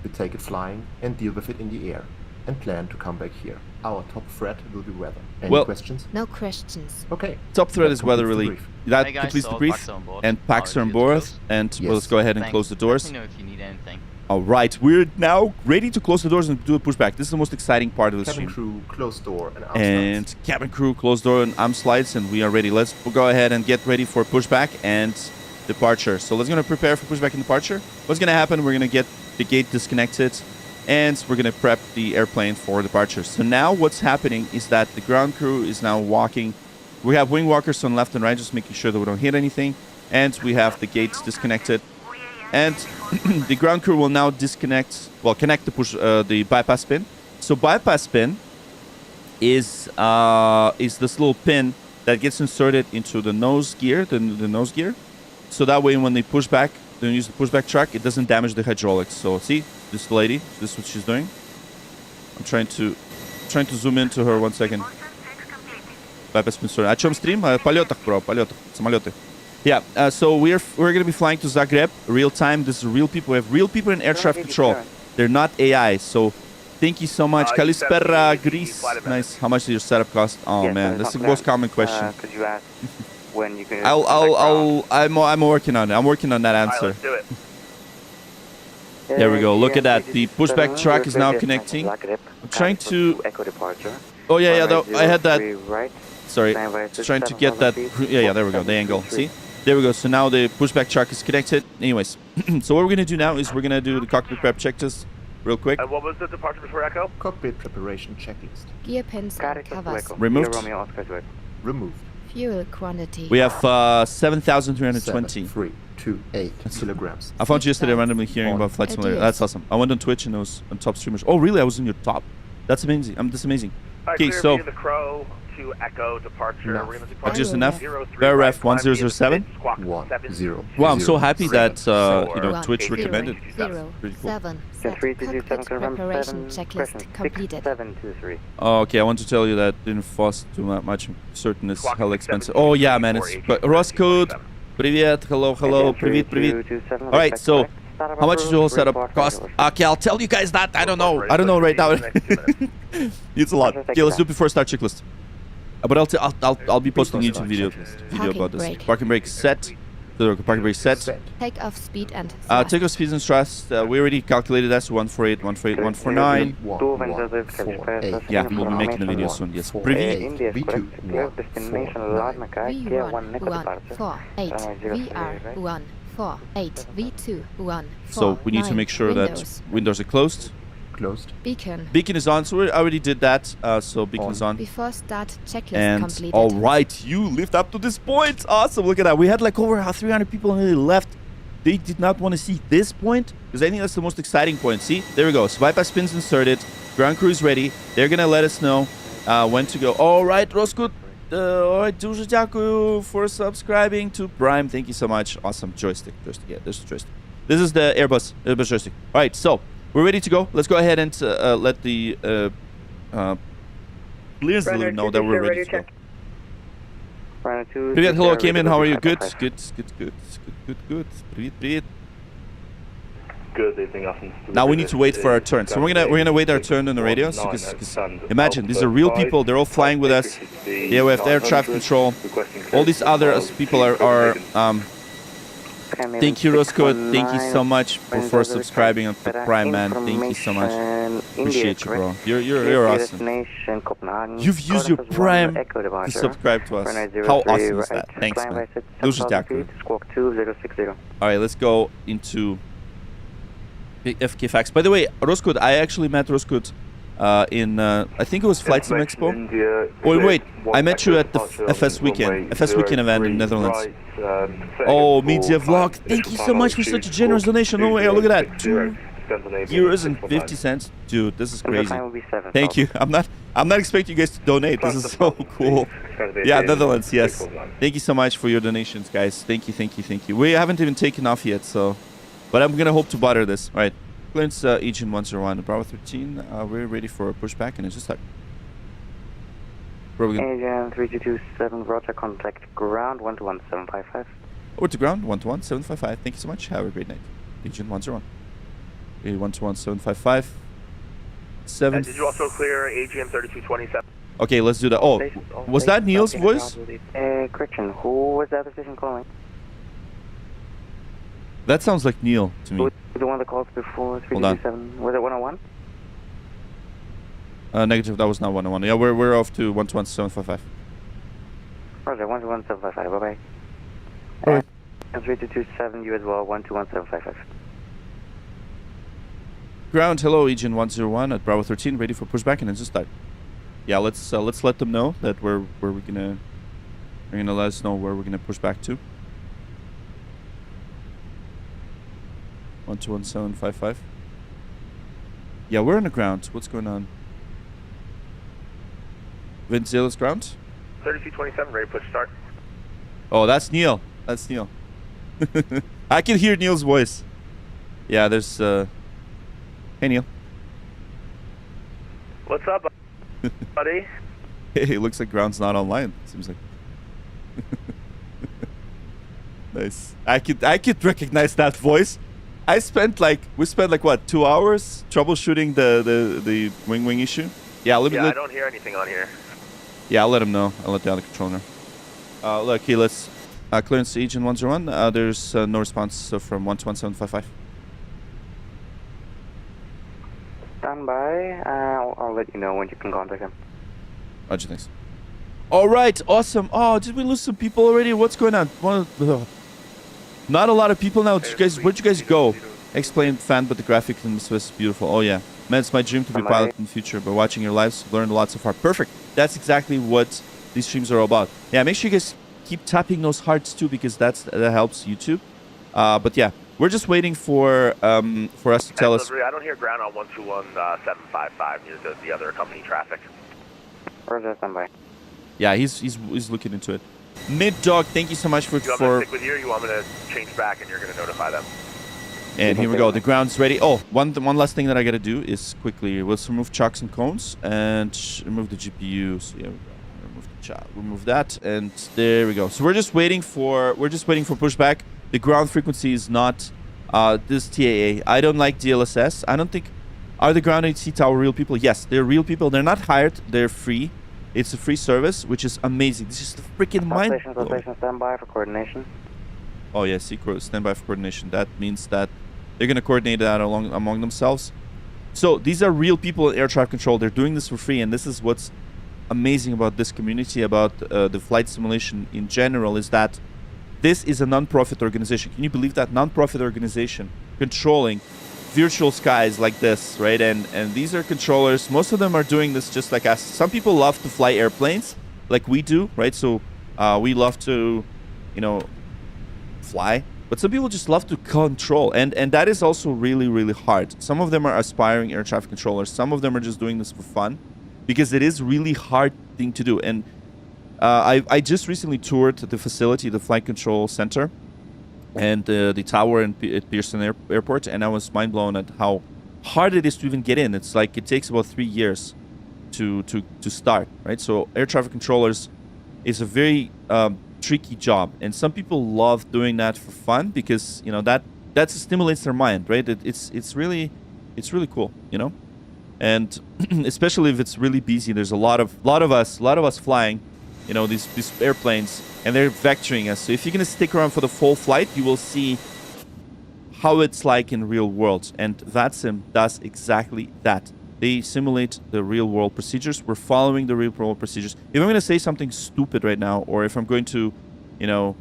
we take it flying and deal with it in the air, and plan to come back here. Our top threat will be weather. Any questions? No questions. Okay. Top threat is weather, really. That completes the brief. And packs are on board. And well, let's go ahead and close the doors. Let me know if you need anything. All right, we're now ready to close the doors and do a pushback. This is the most exciting part of the Cabin stream. crew, close door, and arm And slides. cabin crew, close door and arm slides, and we are ready. Let's go ahead and get ready for pushback and departure. So let's gonna prepare for pushback and departure. What's gonna happen? We're gonna get the gate disconnected, and we're gonna prep the airplane for departure. So now what's happening is that the ground crew is now walking. We have wing walkers on left and right, just making sure that we don't hit anything, and we have the gates disconnected. And the ground crew will now connect the bypass pin. So bypass pin is this little pin that gets inserted into the nose gear, the nose gear. So that way, when they push back, they use the pushback track, it doesn't damage the hydraulics. So see, this lady, this is what she's doing. I'm trying to zoom into her 1 second. Bypass pin inserted. О чем стрим? О полетах, bro, полетах, самолеты. Yeah, so we're going to be flying to Zagreb, real time. This is real people. We have real people in air traffic control. They're not AI. So thank you so much. Kalispera, Greece. Nice. How much did your setup cost? Oh man, that's the most common question. When you can I'm working on it. I'm working on that answer. Let's do it. There we go. Look at that. The pushback track is now connecting. I'm trying to. Oh yeah. I had that. Sorry, just trying to get that. Yeah, there we go. The angle. See? There we go. So now the pushback track is connected. Anyways, so what we're going to do now is we're going to do the cockpit prep check test real quick. And what was the departure before Echo? Cockpit preparation checklist. Gear pins and covers. Removed. Removed. Fuel quantity. We have 7,320. 7,328 kilograms. I found you yesterday randomly hearing about Flight Simulator. That's awesome. I went on Twitch and it was on top streamers. Oh, really? I was in your top. That's amazing. That's amazing. Okay, so. The Crow to Echo departure. No. We're going to Just enough. Ref 1007. 10. Wow, I'm so happy that Twitch recommended. 0, Pretty cool. 7, cockpit preparation checklist completed. 723. Oh, okay, I want to tell you that didn't cost too much. Certain is hell expensive. Oh yeah, man, it's Ross code. Привет, hello, привет. All right, so how much does the whole setup cost? Okay, I'll tell you guys that. I don't know right now. It's a lot. Okay, let's do it before start checklist. But I'll be posting YouTube video about this. Parking brake set. Parking brake set. Take off speed and take off speed and thrust. We already calculated that. So 148, 149. Yeah, we'll be making a video soon. Yes. Привет. V1 V2 1 4 8 V2 1 4. So we need to make sure that windows are closed. closed. Beacon. Beacon is on, so we already did that. So beacon is on. Before start, checklist And completed. all right, you lived up to this point. Awesome. Look at that. We had like over 300 people and they left. They did not want to see this point because I think that's the most exciting point. See, there we go. So bypass pins inserted. Ground crew is ready. They're gonna let us know when to go. All right, Roskut. All right, дуже дякую for subscribing to Prime. Thank you so much. Awesome. Joystick. Yeah, this is joystick. This is the Airbus joystick. All right, so we're ready to go. Let's go ahead and let the clearance leader know that we're ready to go. Привет, hello, came in. How are you? Good. Привет. Good evening, Athens. Now we need to wait for our turn. So we're gonna wait our turn on the radio. So, imagine these are real people. They're all flying with us. Yeah, we have air traffic control. All these other people are Thank you, Roscoe. Thank you so much for subscribing on Prime, man. Thank you so much. Appreciate you, bro. You're awesome. You've used your Prime to subscribe to us. How awesome is that? Thanks, man. Дуже дякую. All right, let's go into FK Facts. By the way, Roscoe, I actually met Roscoe in I think it was Flight Sim Expo. Oh wait, I met you at the FS weekend event in Netherlands. Oh, media vlog. Thank you so much for such a generous donation. Oh yeah, look at that. €2.50, dude. This is crazy. Thank you. I'm not expecting you guys to donate. This is so cool. Yeah, Netherlands. Yes. Thank you so much for your donations, guys. Thank you. We haven't even taken off yet, so, but I'm gonna hope to butter this. All right. Clearance Aegean 101, Bravo 13. We're ready for a pushback, and it's just like. Aegean 3227, roger, contact ground 121755. Over to ground 121755. Thank you so much. Have a great night. Aegean 101. 121755. Did you also clear Aegean 3227? Okay, let's do that. Oh, was that Neil's voice? Correction, who was the other station calling? That sounds like Neil to me. The one that called before 327. Was it 101? Negative, that was not 101. Yeah, we're off to 121755. Roger, 121755, bye-bye. Alright. 3227, you as well, 121755. Ground, hello, Aegean 101 at Bravo 13, ready for pushback, and then just start. Yeah, let's let them know that we're gonna let us know where we're gonna push back to. 121755. Yeah, we're on the ground. What's going on? Vinzilla's ground? 3227, ready to push start. Oh, that's Neil. That's Neil. I can hear Neil's voice. Yeah, there's Hey Neil. What's up, buddy? Hey, looks like ground's not online. Seems like. Nice. I could recognize that voice. We spent like what, 2 hours troubleshooting the wing issue. Yeah, I don't hear anything on here. Yeah, I'll let him know. I'll let the other controller know. Look, okay, let's clearance Aegean 101. There's no response from 121755. Stand by. I'll let you know when you can contact him. Roger, thanks. All right, awesome. Oh, did we lose some people already? What's going on? Not a lot of people now. Where'd you guys go? Explain fan, but the graphic in this was beautiful. Oh yeah, man, it's my dream to be a pilot in the future. But watching your lives, learned a lot so far. Perfect. That's exactly what these streams are all about. Yeah, make sure you guys keep tapping those hearts too, because that helps YouTube. But yeah, we're just waiting for us to tell us. I don't hear ground on 121755 near the other company traffic. Roger, stand by. Yeah, he's looking into it. Mid Dog, thank you so much for. Do you want me to stick with you, or you want me to change back and you're going to notify them? And here we go. The ground's ready. Oh, one last thing that I got to do is quickly let's remove chocks and cones and remove the GPU. So yeah, remove that, and there we go. So we're just waiting for pushback. The ground frequency is not this TAA. I don't like DLSS. I don't think. Are the ground ATC tower real people? Yes, they're real people. They're not hired. They're free. It's a free service, which is amazing. This is the freaking mind. Station, stand by for coordination. Oh yeah, stand by for coordination. That means that they're gonna coordinate that among themselves. So these are real people in air traffic control. They're doing this for free, and this is what's amazing about this community, about the flight simulation in general, is that this is a non-profit organization. Can you believe that? Non-profit organization controlling virtual skies like this, right? And these are controllers. Most of them are doing this just like us. Some people love to fly airplanes like we do, right? So we love to, you know, fly. But some people just love to control. And that is also really, really hard. Some of them are aspiring air traffic controllers. Some of them are just doing this for fun because it is really hard thing to do. And I just recently toured the facility, the flight control center, and the tower at Pearson Airport, and I was mind blown at how hard it is to even get in. It's like it takes about 3 years to start, right? So air traffic controllers is a very tricky job, and some people love doing that for fun because, you know, that stimulates their mind, right? It's really cool, you know. And especially if it's really busy, there's a lot of us flying, you know, these airplanes, and they're vectoring us. So if you're gonna stick around for the full flight, you will see how it's like in real world. And VATSIM does exactly that. They simulate the real world procedures. We're following the real world procedures. If I'm gonna say something stupid right now, or if I'm going to, you know,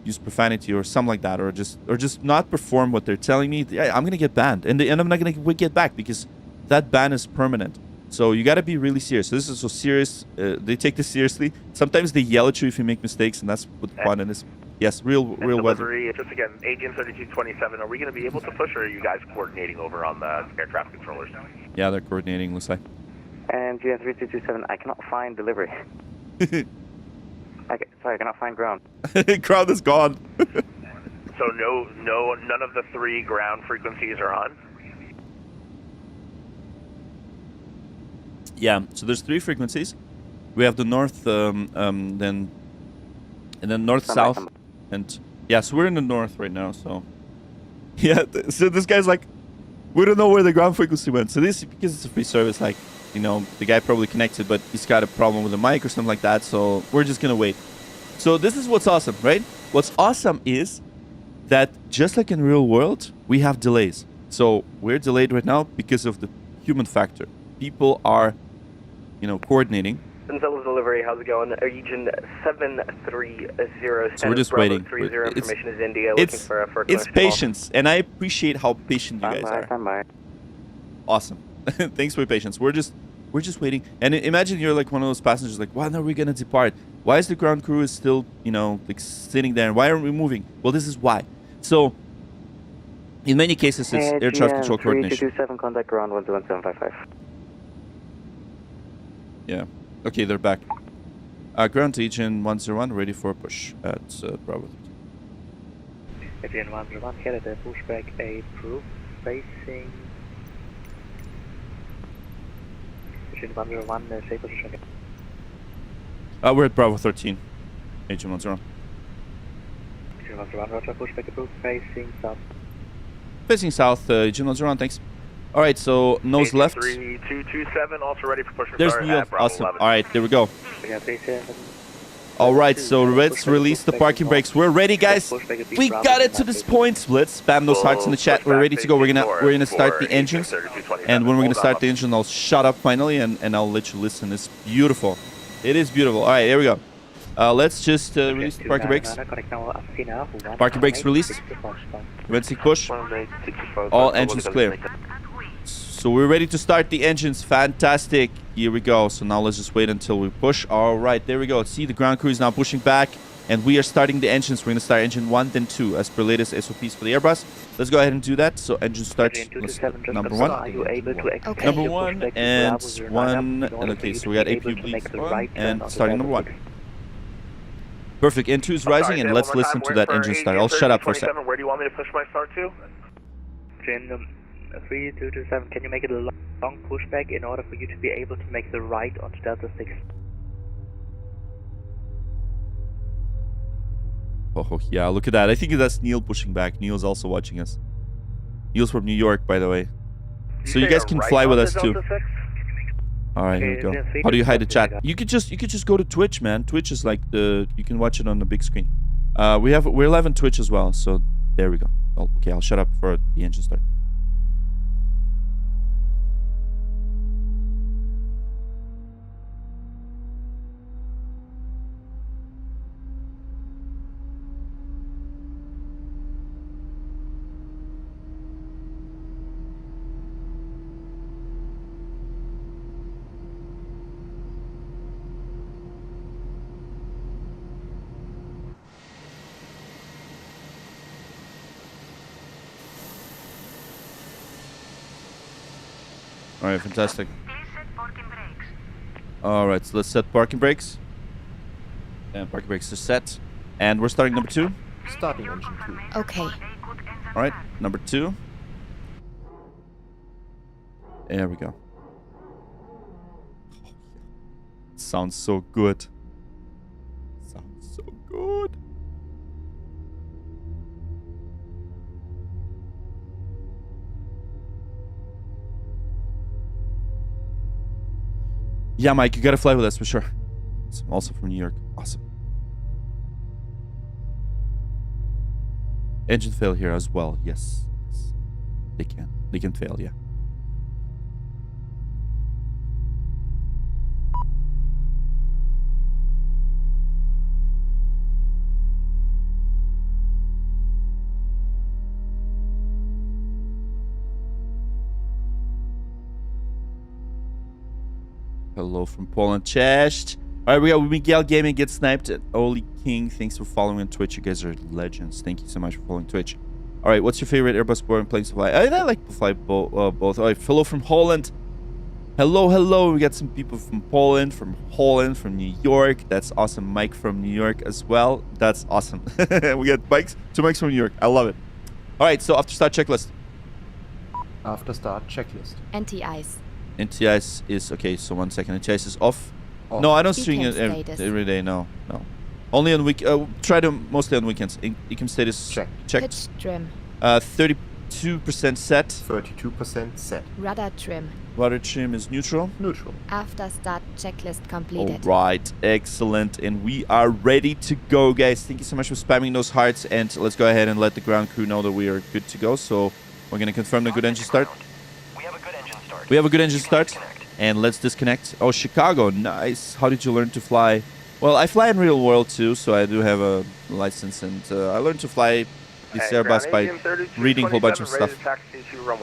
use profanity or something like that, or just not perform what they're telling me, I'm gonna get banned, and I'm not gonna get back because that ban is permanent. So you got to be really serious. So this is so serious. They take this seriously. Sometimes they yell at you if you make mistakes, and that's what fun it is. Yes, real weather. Just again, Aegean 3227. Are we going to be able to push, or are you guys coordinating over on the air traffic controllers? Yeah, they're coordinating, looks like. And GN 3227, I cannot find delivery. Sorry, I cannot find ground. Ground is gone. So none of the 3 ground frequencies are on? Yeah, so there's 3 frequencies. We have the north, then north-south, and yeah, so we're in the north right now. So yeah, so this guy's like, we don't know where the ground frequency went. So this, because it's a free service, like, you know, the guy probably connected, but he's got a problem with the mic or something like that. So we're just gonna wait. So this is what's awesome, right? What's awesome is that just like in real world, we have delays. So we're delayed right now because of the human factor. People are, you know, coordinating. Gonzalo's delivery, how's it going? Aegean 730. So we're just waiting. Information is India, looking for a it's patience, and I appreciate how patient you guys are. Stand by. Awesome. Thanks for your patience. We're just waiting. And imagine you're like one of those passengers, like, when are we gonna depart? Why is the ground crew is still, you know, like sitting there? And why aren't we moving? Well, this is why. So in many cases, it's air traffic control coordination. 3227, contact ground 121.755. Yeah. Okay, they're back. Ground to Aegean 101, ready for a push at Bravo 13. Aegean 101, headed a pushback approved, facing... Aegean 101, safe position. We're at Bravo 13. Aegean 101. Aegean 101, roger, pushback approved, facing south. Facing south, Aegean 101, thanks. All right, so nose left. 3227, also ready for push and There's start Neil. at Bravo Awesome. 11. All right, there we go. Yeah, 37. All right, so let's release the parking brakes. We're ready, guys. We got it to this point. Let's spam those hearts in the chat. We're ready to go. We're gonna start the engines, and when we're gonna start the engine, I'll shut up finally, and I'll let you listen. It's beautiful. It is beautiful. All right, here we go. Let's just release the parking brakes. Parking brakes released. Reventing push. All engines clear. So we're ready to start the engines. Fantastic. Here we go. So now let's just wait until we push. All right, there we go. See, the ground crew is now pushing back, and we are starting the engines. We're going to start engine 1, then 2, as per latest SOPs for the Airbus. Let's go ahead and do that. So engine starts. Number 1. Okay. Number 1 and 1. And okay, so we got APU bleeds 1 and starting number 1. Perfect. N2 is rising, and let's listen to that engine start. I'll shut up for a second. Where do you want me to push my start to? 3227, can you make it a long pushback in order for you to be able to make the right onto Delta 6? Oh, yeah, look at that. I think that's Neil pushing back. Neil's also watching us. Neil's from New York, by the way. So you guys can fly with us too. All right, here we go. How do you hide the chat? You could just go to Twitch, man. Twitch is like you can watch it on the big screen. We're live on Twitch as well, so there we go. Oh, okay, I'll shut up for the engine start. All right, fantastic. All right, so let's set parking brakes. And parking brakes are set. And we're starting number 2. Starting engine 2. Okay. All right, number 2. There we go. Sounds so good. Sounds so good. Yeah, Mike, you gotta fly with us for sure. I'm also from New York. Awesome. Engine fail here as well. Yes. They can. They can fail, yeah. Hello from Poland. Cześć. Alright, we got Miguel Gaming Get Sniped and Oli King. Thanks for following on Twitch. You guys are legends. Thank you so much for following Twitch. Alright, what's your favorite Airbus boarding planes to fly? I like to fly both. Alright, hello from Holland. Hello. We got some people from Poland, from Holland, from New York. That's awesome. Mike from New York as well. That's awesome. We got two mics from New York. I love it. Alright, so after start checklist. After start checklist. Anti-ice. Anti-ice is okay, so 1 second. Anti-ice is off. No, I don't string it every day. No. Only on week. Try to mostly on weekends. Ecam status checked. Pitch trim. 32% set. 32% set. Rudder trim. Rudder trim is neutral. Neutral. After start checklist completed. All right, excellent, and we are ready to go, guys. Thank you so much for spamming those hearts, and let's go ahead and let the ground crew know that we are good to go. So we're gonna confirm the good engine start. We have a good engine start. And let's disconnect. Oh, Chicago, nice. How did you learn to fly? Well, I fly in real world too, so I do have a license, and I learned to fly this Airbus by reading a whole bunch of stuff.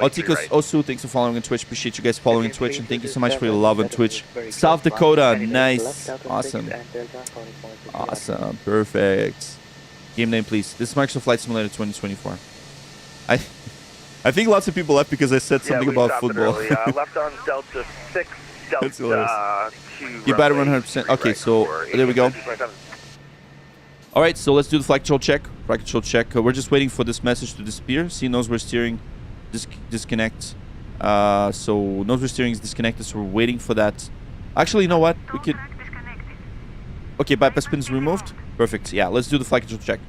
Otikos Osu, thanks for following on Twitch. Appreciate you guys following on Twitch, and thank you so much for your love on Twitch. South Dakota, nice. Awesome. Awesome, perfect. Game name, please. This is Microsoft Flight Simulator 2024. I think lots of people left because I said something about football. Left on Delta 6, Delta 2. You better 100%. Okay, so there we go. All right, so let's do the flight control check. Flight control check. We're just waiting for this message to disappear. See, nose we're steering, disconnect. So nose we're steering is disconnected, so we're waiting for that. Actually, you know what? We could. Okay, bypass pin is removed. Perfect. Yeah, let's do the flight control check.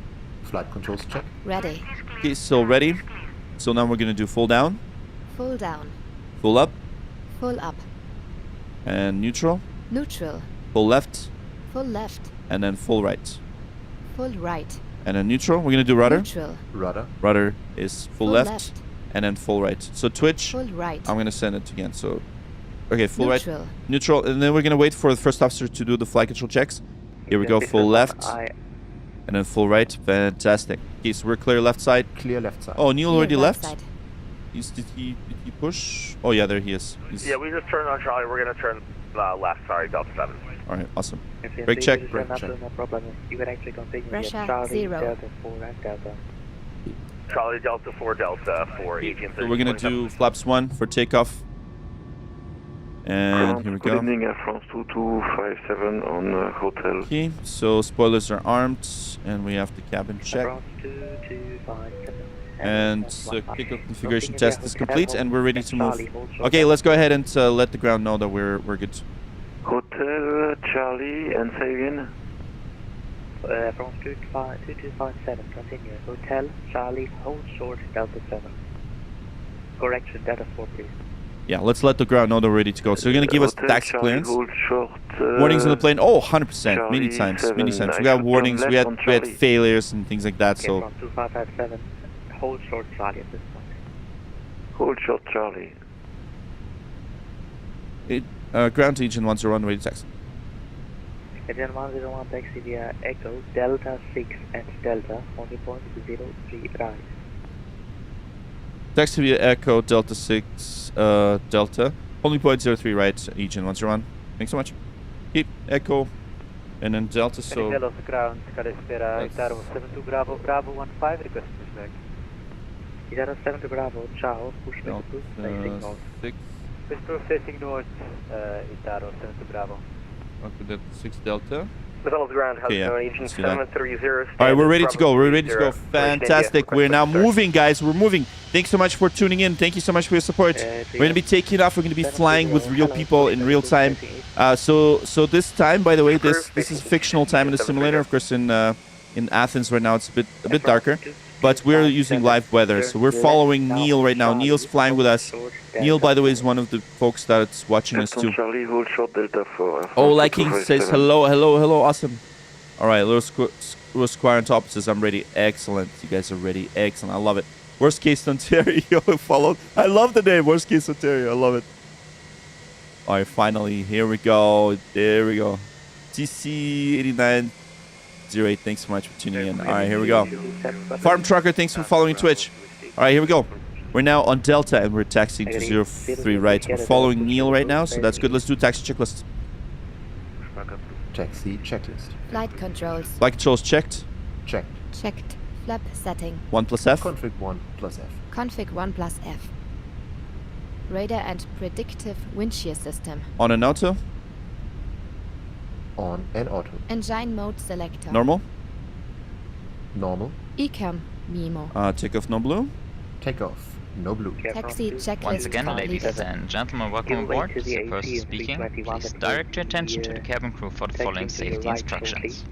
Flight controls check. Ready. Okay, so ready. So now we're gonna do full down. Full down. Full up. Full up. And neutral. Neutral. Full left. Full left. And then full right. Full right. And then neutral. We're gonna do rudder. Neutral. Rudder. Rudder is full left. And then full right. So twitch. Full right. I'm gonna send it again. So okay, full neutral. Right. Neutral. And then we're gonna wait for the first officer to do the flight control checks. Here we go. Full left. And then full right. Fantastic. Okay, so we're clear left side. Clear left side. Oh, Neil already left? Side. Did he push? Oh, yeah, there he is. Yeah, we just turned on Charlie. We're going to turn left. Sorry, Delta 7. All right, awesome. Brake check. Brake check. No problem. You can actually continue. Russia, Charlie, 0. Delta 4 and Delta. Charlie, Delta 4, Delta 4, Aegean 30. So we're going to do flaps 1 for takeoff. And here we go. Good evening, Air France 2257 on hotel. Okay, so spoilers are armed, and we have the cabin check. And the kickoff configuration test is complete, and we're ready to move. Okay, let's go ahead and let the ground know that we're good. Hotel Charlie, and say again. France 2257, continue. Hotel Charlie, hold short, Delta 7. Correction, Delta 4, please. Yeah, let's let the ground know they're ready to go. So you're going to give us taxi clearance. Warnings on the plane. Oh, 100%. Many times. We got warnings. We had failures and things like that. So 2557, hold short Charlie at this point. Hold short Charlie. Ground to Aegean 101, ready to taxi. Aegean 101, taxi via Echo, Delta 6 and Delta, only point 03 right. Taxi via Echo, Delta 6, Delta. Holding point 03 right, Aegean 101. Thanks so much. Keep Echo, and then Delta, so... ground, 72 Bravo, Bravo 15, request pushback. 72 Bravo, ciao, pushback to signal. 6, Whisper facing north, Itaro, 7 to Bravo. Okay, that's 6 Delta. McDonald's ground, how's Okay, it yeah. going? Agent See that. 730. All right, we're ready to go. We're ready to 30. go. Fantastic. We're now moving, guys. We're moving. Thanks so much for tuning in. Thank you so much for your support. We're going to be taking off. We're going to be flying with real people in real time. So this time, by the way, this is fictional time in the simulator. Of course, in Athens right now, it's a bit darker. But we're using live weather. So we're following Neil right now. Neil's flying with us. Neil, by the way, is one of the folks that's watching us too. Oh, Liking says hello, hello, hello. Awesome. All right, little Squire on top says I'm ready. Excellent. You guys are ready. Excellent. I love it. Worst case Ontario followed. I love the name. Worst case Ontario. I love it. All right, finally. Here we go. There we go. TC8908. Thanks so much for tuning in. All right, here we go. Farm Trucker, thanks for following Twitch. All right, here we go. We're now on Delta and we're taxiing to 03 right. We're following Neil right now, so that's good. Let's do taxi checklist. Taxi checklist. Flight controls. Flight controls checked. Checked. Checked. Flap setting. 1 plus F. Config 1 plus F. Config 1 plus F. Radar and predictive wind shear system. On and auto. On and auto. Engine mode selector. Normal. Normal. Ecam Mimo. Takeoff no blue. Takeoff. No blue. Taxi checklist Once again, completed. ladies and gentlemen, welcome aboard. This is the person speaking. Please direct your attention to the cabin crew for the following safety instructions.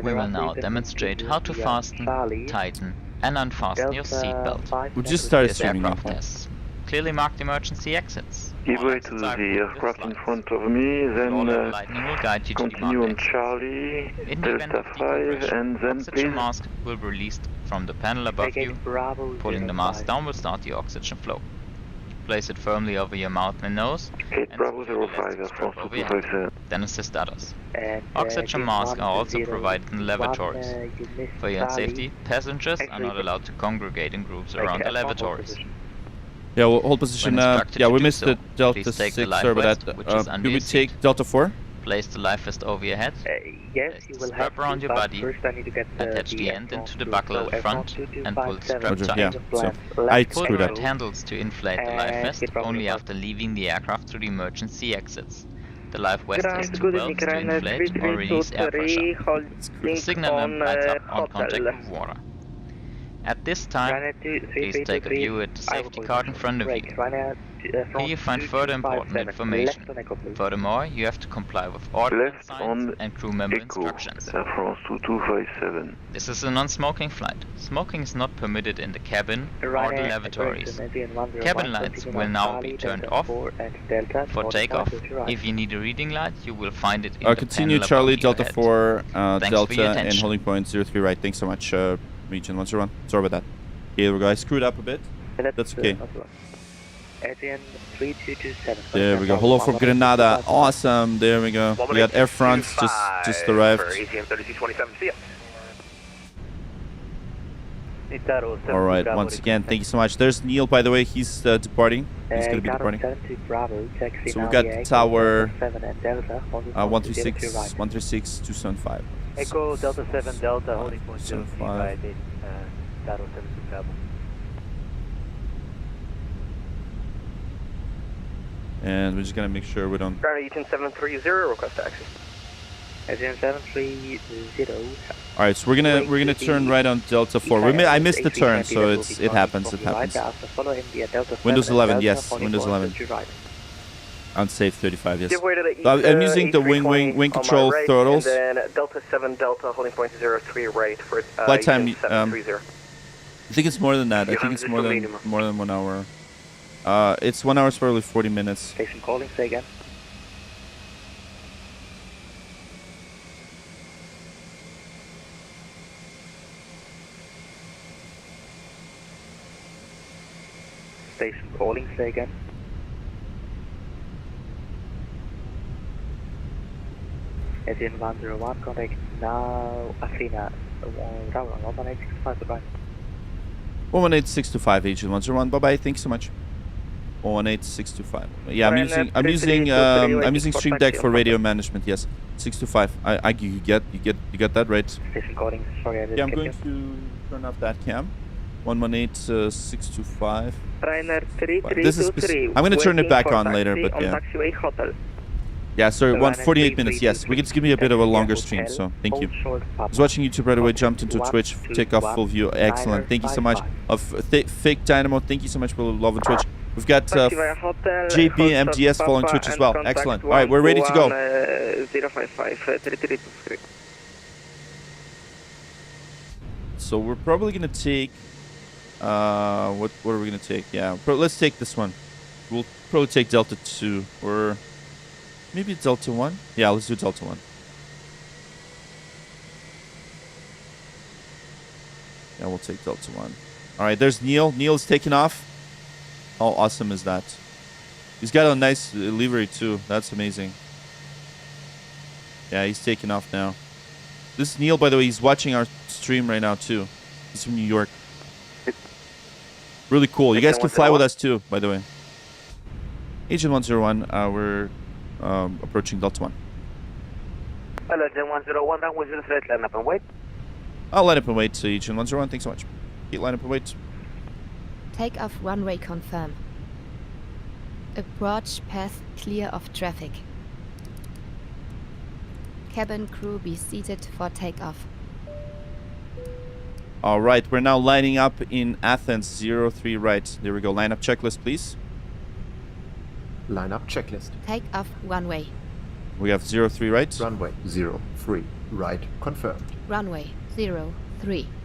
We will now demonstrate how to fasten, tighten, and unfasten your seatbelt. We just started This streaming now. aircraft has clearly marked emergency exits. Give way to the aircraft in front of me, then Lightning will guide you to the continue on marked exit. Charlie, In the event Delta of 5, decompression, and then oxygen please mask will be released from the panel above you. Pulling the mask down will start the oxygen flow. Place it firmly over your mouth and nose, 8 and Bravo secure the 05, elastic Air strap France over your head. 257. Then assist others. Oxygen masks are also provided in lavatories. For your safety, passengers are not allowed to congregate in groups around the lavatories. Yeah, we'll hold position. When instructed Yeah, to we do missed so, the Delta please take 6. the life Sorry about vest, that. which is under Do we your take seat. Delta 4? Place the life vest over your head. Yes, Place you the will strap have around to, your but body. first I need to get Attach the end into the buckle at the front and pull the strap Roger, tight. yeah. So I Pull screwed the up. right handles to inflate the life vest only after leaving the aircraft through the emergency exits. The life vest has two belts to inflate or release air pressure. The signal lamp lights up on contact with water. At this time, please take a view at the safety card in front of you. Here you find further important information. Furthermore, you have to comply with ordinance Left signs on and crew member Echo, instructions. Air France 2257. This is a non-smoking flight. Smoking is not permitted in the cabin or the lavatories. Cabin lights will now be turned off. For takeoff, if you need a reading light, you will find it in the Continue panel Charlie, above your Delta head. 4, Thanks for your Delta, and attention. holding point 03 right. Thanks so much, Region 101. Sorry about that. Okay, there we go. I screwed up a bit. That's okay. Aegean 3227. There we go. Hello from Grenada. Awesome. There we go. We got Air France just arrived. For Aegean 3227, see ya. All right. Once again, thank you so much. There's Neil, by the way. He's departing. He's going to be departing. So we've got Tower 136, 136, 275. Echo Delta 7 Delta holding point 75. 035 Taro 7 to Bravo. And we're just going to make sure we don't... Ground Aegean 730, request taxi. Aegean 730. All right, so we're gonna turn right on Delta 4. I missed the turn, so it happens. It happens. Windows 11, yes. Windows 11. Unsafe 35, yes. Give way to the I'm using the wing on control my right, throttles. And then Delta 7 Delta holding point 03 right for Flight time. Aegean 730. I think it's more than that. I think it's more than 1 hour. It's 1 hour, probably 40 minutes. Station calling, say again. Station calling, say again. Aegean 101, contact now Athena, 11865, goodbye. 118-625, Agent 101. Bye bye. Thanks so much. 118-625. Yeah, I'm using Stream Deck for radio management. Yes, 625. You get that right. Station calling. Sorry, I didn't Yeah, I'm get going you. to turn off that cam. 118.625. Trainer 3323. This is I'm going to turn it back on later, but yeah. Taxiway hotel. Yeah, sorry, 148 minutes, yes. We can just give me a bit of a longer stream, so thank you. I was watching YouTube right away, jumped into Twitch, take off full view. Excellent. Thank you so much. Fake Dynamo, thank you so much for loving Twitch. We've got JB MDS following Twitch as well. Excellent. All right, we're ready to go. 055 So we're probably going to take... what are we going to take? Yeah, let's take this one. We'll probably take Delta 2 or... maybe Delta 1? Yeah, let's do Delta 1. Yeah, we'll take Delta 1. Alright, there's Neil. Neil's taking off. How awesome is that? He's got a nice livery too. That's amazing. Yeah, he's taking off now. This is Neil, by the way. He's watching our stream right now too. He's from New York. Really cool. You guys can fly with us too, by the way. Agent 101, we're approaching Delta 1. Hello, Agent 101, runway 03, line up and wait. I'll line up and wait, Agent 101. Thanks so much. Keep line up and wait. Takeoff runway confirm. Approach path clear of traffic. Cabin crew be seated for takeoff. Alright, we're now lining up in Athens 03 right. There we go. Line up checklist, please. Line up checklist. Take off runway. We have 03 right. Runway 03 right confirmed. Runway 03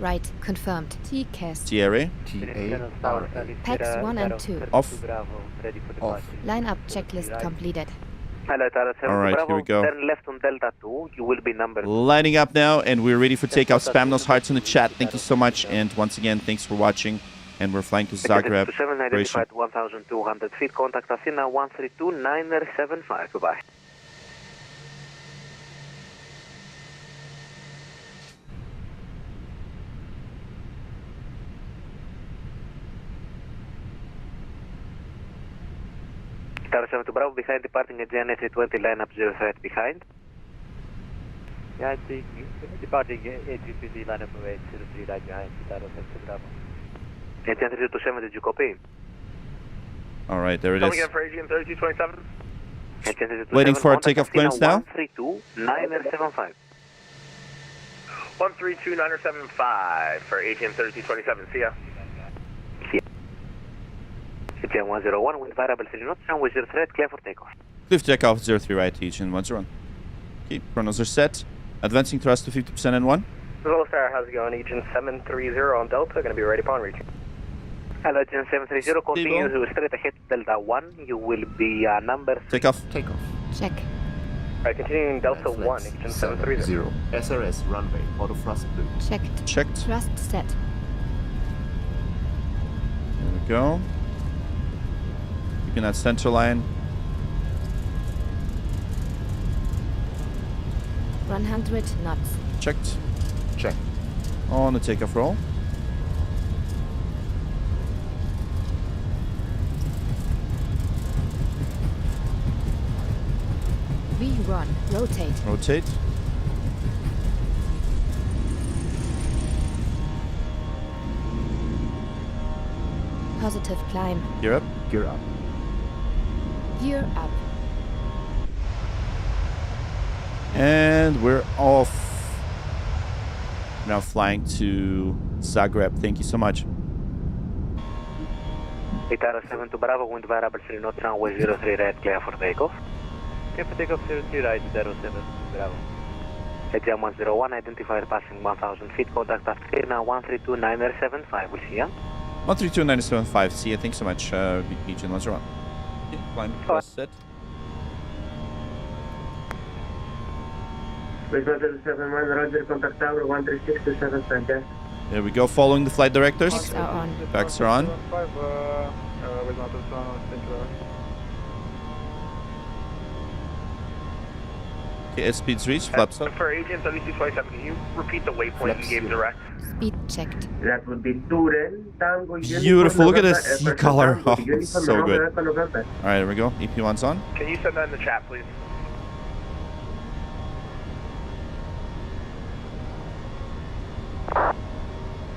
right confirmed. TCAS. TRA. TARA. PAX 1 and 2. Off. Off. Line up checklist completed. Alright, here we go. Turn left on Delta 2. You will be number 2. Lining up now, and we're ready for takeoff. Spam those hearts in the chat. Thank you so much. And once again, thanks for watching. And we're flying to Zagreb. 7 identified 1,200 feet. Contact Athena 132-975. Goodbye. Tower 7 to Bravo, behind departing Aegean A320, line up 0 threat behind. Yeah, I see. Departing A320, line up away 03 right behind. Tower 7 to Bravo. Aegean 327, did you copy? Alright, there it Come is. again for Aegean 3227. Waiting for our takeoff clearance now. 132-975. 132-975 for Aegean 3227. See ya. Aegean 101 with variable knots, runway 0 threat, clear for takeoff. Clear for takeoff 03 right, Aegean 101. Okay, chronos are set. Advancing thrust to 50% N1. Hello, Star. How's it going? Aegean 730 on Delta. Going to be ready upon reaching. Hello, Aegean 730. Continue straight ahead to Delta 1. You will be number 3. Takeoff. Takeoff. Check. Alright, continuing Delta 1, Aegean 730. SRS runway, auto thrust blue. Checked. Checked. Thrust set. There we go. Keeping that center line. 100 knots. Checked. Check. On the takeoff roll. V1. Rotate. Rotate. Positive climb. Gear up. Gear up. Gear up. And we're off. Now flying to Zagreb. Thank you so much. Tower 7 to Bravo, wind variable 3 knots, runway 03 right, clear for takeoff. Clear for takeoff 03 right, 07 Bravo. Aegean 101, identified passing 1,000 feet, contact Athena 132-975, we'll see ya. 132-975, see ya. Thanks so much, Aegean 101. Okay, climb thrust set. Roger, contact tower 136-27, There we go, following the flight directors. Packs are on. Packs are on. Okay, speeds reached, flaps up. For Aegean 3227, can you repeat the waypoint you gave direct? Speed checked. That would be Turen, Tango, Beautiful, look at this sea color. Oh, so good. Alright, Alright, there we go. EP1's on. Can you send that in the chat, please?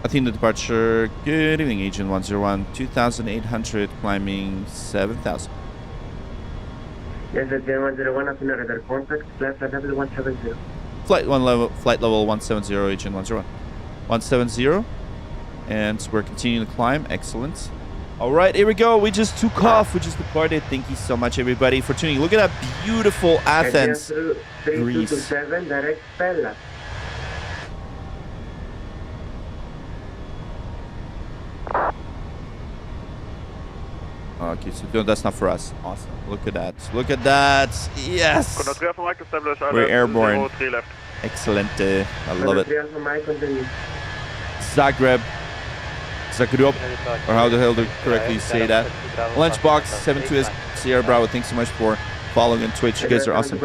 Athena departure. Good evening, Aegean 101. 2,800 climbing 7,000. Yes, Aegean 101, Athena radar contact. Flight level 170. Flight level 170, Aegean 101. 170. And we're continuing to climb. Excellent. All right, here we go. We just took off. We just departed. Thank you so much, everybody, for tuning in. Look at that beautiful Athens, Greece. 3227, direct Pella. Okay, so no, that's not for us. Awesome. Look at that. Look at that. Yes. We're airborne. Excellent. I love it. Zagreb. Zagreb. Or how the hell do you correctly say that? Lunchbox 72S Sierra Bravo. Thanks so much for following on Twitch. You guys are awesome.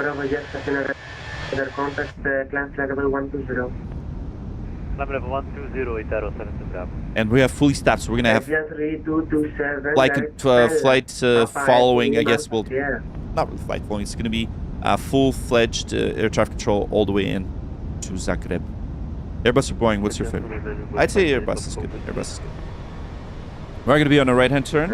And we have fully staffed, so we're gonna have flight following. I guess we'll not really flight following. It's gonna be full-fledged air traffic control all the way in to Zagreb. Airbus or Boeing? What's your favorite? I'd say Airbus is good. Airbus is good. We're gonna be on a right-hand turn.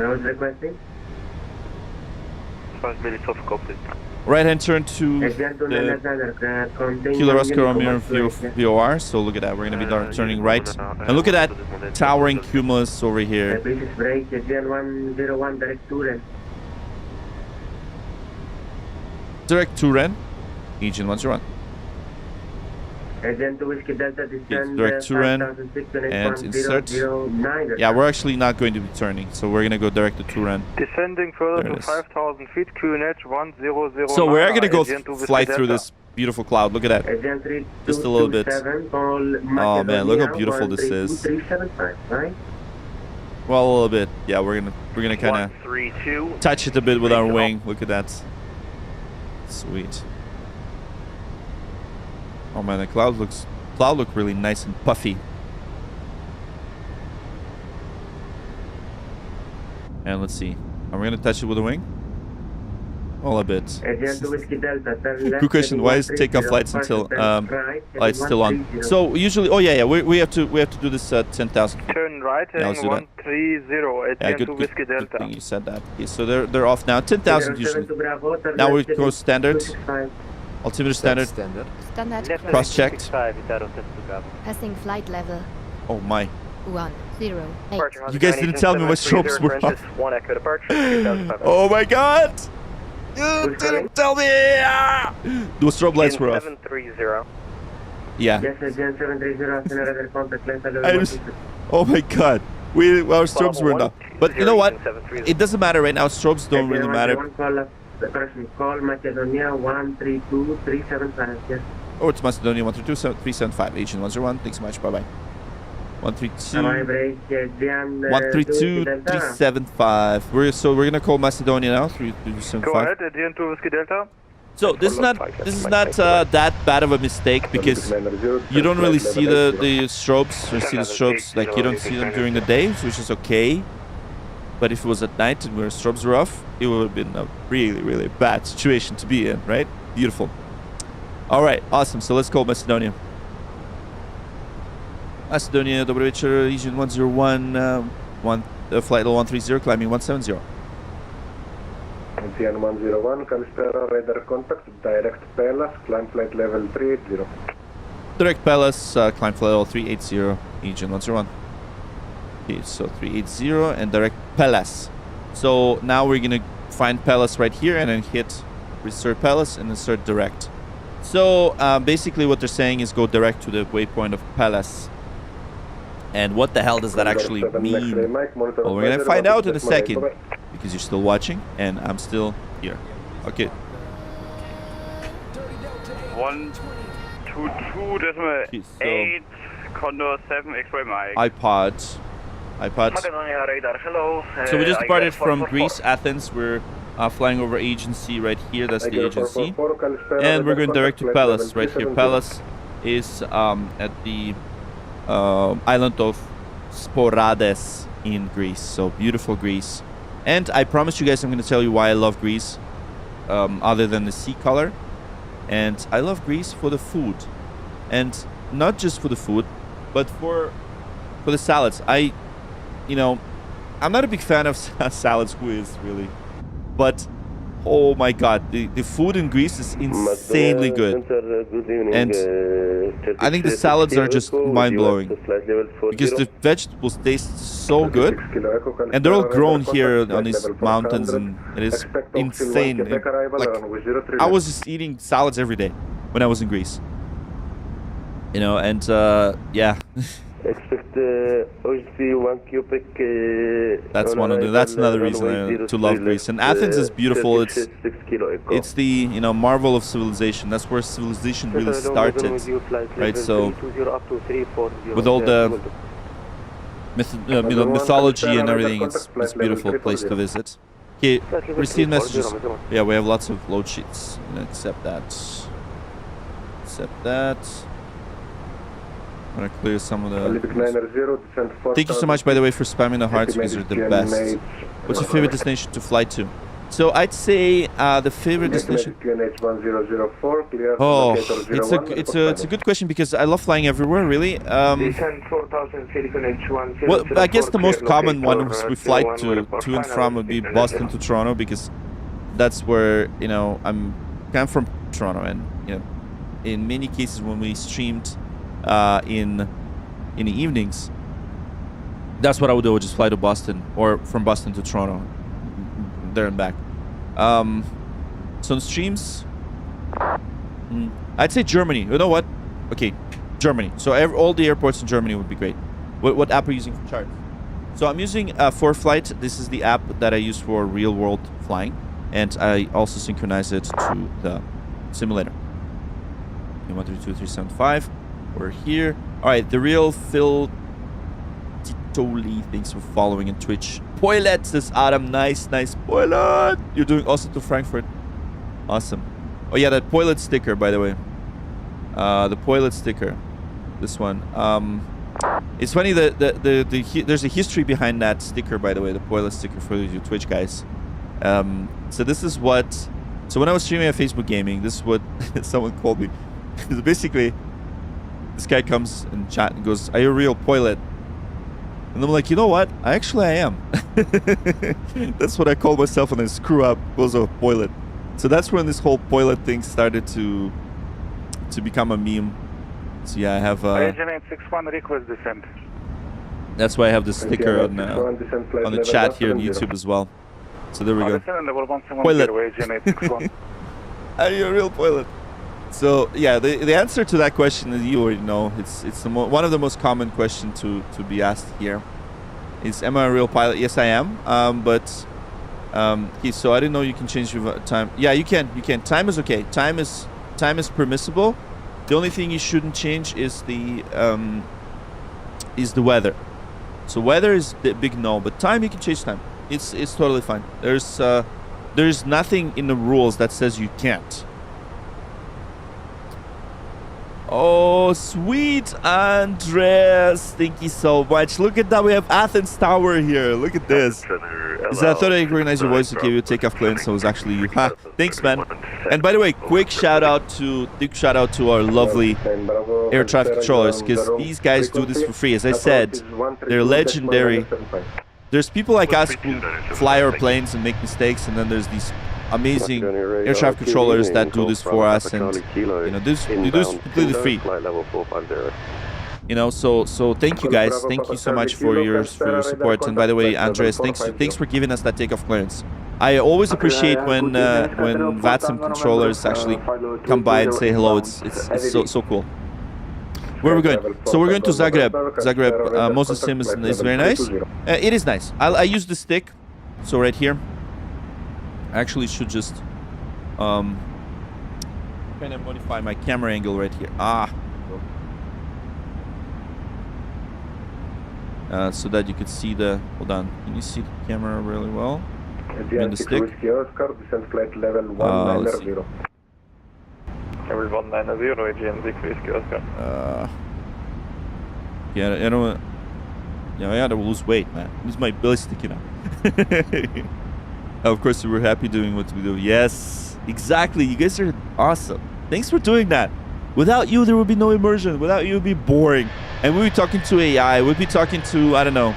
Right-hand turn to the Kilo Oscar Romeo VOR. So look at that. We're going to be turning right. And look at that towering cumulus over here. Direct Turan. Aegean 101. Direct Turan and insert. Yeah, we're actually not going to be turning, so we're going to go direct to Turan. Descending further to 5,000 feet, QNH 1009. So we're going to go fly through this beautiful cloud. Look at that. Just a little bit. Oh man, look how beautiful this is. Well, a little bit. Yeah, we're gonna kind of touch it a bit with our wing. Look at that. Sweet. Oh man, the cloud look really nice and puffy. And let's see. Are we gonna touch it with a wing? Well, a bit. Good question. Why is takeoff flights until lights still on? So usually, oh yeah, we have to do this at 10,000. Turn right and 130. Yeah, good thing you said that. Okay, so they're off now. 10,000 usually. Now we go standard. Altimeter standard. Cross-checked. Passing flight level. Oh my. 108. You guys didn't tell me what strobes were off. Oh my god! You didn't tell me! Ah! Those strobe lights were off. 730. Yeah. Oh my god. Our strobes were not. But you know what? It doesn't matter right now. Strobes don't really matter. Call Macedonia 132375. Oh, it's Macedonia 132375. Aegean 101. Thanks so much. Bye bye. 132.375. We're gonna call Macedonia now. 3275. Go ahead, Aegean 2 Whiskey Delta. So this is not that bad of a mistake because you don't really see the strobes or see the strobes, like you don't see them during the day, which is okay. But if it was at night and where strobes were off, it would have been a really, really bad situation to be in, right? Beautiful. All right, awesome. So let's call Macedonia. Macedonia, добрый вечер, Aegean 101, flight level 130, climbing 170. Aegean 101, Kalispera, radar contact, direct Pelas, climb flight level 380. Direct Pelas, climb flight level 380, Aegean 101. Okay, so 380 and direct Pelas. So now we're gonna find Pelas right here and then hit insert Pelas and insert direct. So basically what they're saying is go direct to the waypoint of Pelas. And what the hell does that actually mean? Well, we're gonna find out in a second because you're still watching and I'm still here. Okay. 122.8 Condor 7 X-ray Mike. iPod. So we just departed from Greece, Athens. We're flying over agency right here. That's the agency. And we're going direct to Pelas right here. Pelas is at the island of Sporades in Greece. So beautiful Greece. And I promise you guys I'm going to tell you why I love Greece other than the sea color. And I love Greece for the food. And not just for the food, but for for the salads, you know, I'm not a big fan of salads. Who is really? But oh my God, the food in Greece is insanely good, and I think the salads are just mind-blowing because the vegetables taste so good, and they're all grown here on these mountains, and it is insane. Like, I was just eating salads every day when I was in Greece, you know, and yeah. Expect OGC 1 cubic. That's another reason to love Greece. And Athens is beautiful. It's the, you know, marvel of civilization. That's where civilization really started, right? So with all the mythology and everything, it's a beautiful place to visit. Okay, receive messages. Yeah, we have lots of load sheets. Accept that. Accept that. I'm gonna clear some of the... Thank you so much, by the way, for spamming the hearts, because you're the best. What's your favorite destination to fly to? So I'd say the favorite destination... Oh, it's a good question, because I love flying everywhere, really. Well, I guess the most common one we fly to and from would be Boston to Toronto, because that's where, you know, I'm from Toronto, and, you know, in many cases when we streamed in the evenings, that's what I would do. I would just fly to Boston, or from Boston to Toronto, there and back. So in streams, I'd say Germany. You know what? Okay, Germany. So all the airports in Germany would be great. What app are you using for charts? So I'm using ForeFlight. This is the app that I use for real world flying, and I also synchronize it to the simulator. 132.375. We're here. All right, the real Phil Titoli. Thanks for following in Twitch. Poilet says Adam. Nice Poilet. You're doing awesome to Frankfurt. Awesome. Oh yeah, that Poilet sticker, by the way. The Poilet sticker. This one. It's funny that there's a history behind that sticker, by the way. The Poilet sticker for you Twitch guys. So this is what. So when I was streaming at Facebook Gaming, this is what someone called me. Basically, this guy comes in chat and goes, "Are you a real Poilet?" And I'm like, you know what? I am. That's what I call myself when I screw up. Goes a Poilet. So that's when this whole Poilet thing started to become a meme. So yeah, I have. Aegean 861 request descent. That's why I have the sticker on the chat here on YouTube as well. So there we go. Poilet. Are you a real Poilet? So yeah, the answer to that question is, you already know, it's one of the most common questions to be asked here. Is, am I a real pilot? Yes, I am. But okay, so I didn't know you can change your time. Yeah, you can. Time is okay. Time is permissible. The only thing you shouldn't change is the weather. So weather is the big no, but time you can change time. It's totally fine. There's nothing in the rules that says you can't. Oh, sweet Andres. Thank you so much. Look at that. We have Athens Tower here. Look at this. I thought I recognized your voice to give you a takeoff clearance, so it was actually you. Ha. Thanks, man. And by the way, quick shout out to our lovely air traffic controllers, because these guys do this for free. As I said, they're legendary. There's people like us who fly our planes and make mistakes, and then there's these amazing air traffic controllers that do this for us, and you know, do this completely free. You know, so thank you guys. Thank you so much for your support. And by the way, Andres, thanks for giving us that takeoff clearance. I always appreciate when VATSIM controllers actually come by and say hello. It's so cool. Where are we going? So we're going to Zagreb. Zagreb, Moses Sim is very nice. It is nice. I use the stick. So right here. I actually should just kind of modify my camera angle right here. So that you could see the... Hold on. Can you see the camera really well? And the stick? Let's see. Level 190, Aegean 6 Oscar. Yeah, I don't want... Yeah, I gotta lose weight, man. Lose my belly sticking out. Of course, we're happy doing what we do. Yes, exactly. You guys are awesome. Thanks for doing that. Without you, there would be no immersion. Without you, it would be boring. And we'd be talking to AI. We'd be talking to, I don't know.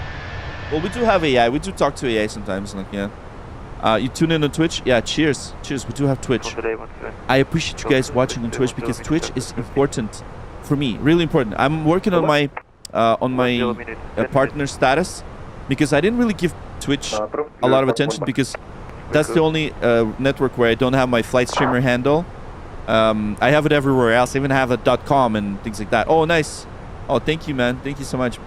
Well, we do have AI. We do talk to AI sometimes. Like, yeah. You tune in on Twitch? Yeah, cheers. Cheers. We do have Twitch. I appreciate you guys watching on Twitch because Twitch is important for me. Really important. I'm working on my partner status because I didn't really give Twitch a lot of attention because that's the only network where I don't have my flight streamer handle. I have it everywhere else. I even have a .com and things like that. Oh, nice. Oh, thank you, man. Thank you so much.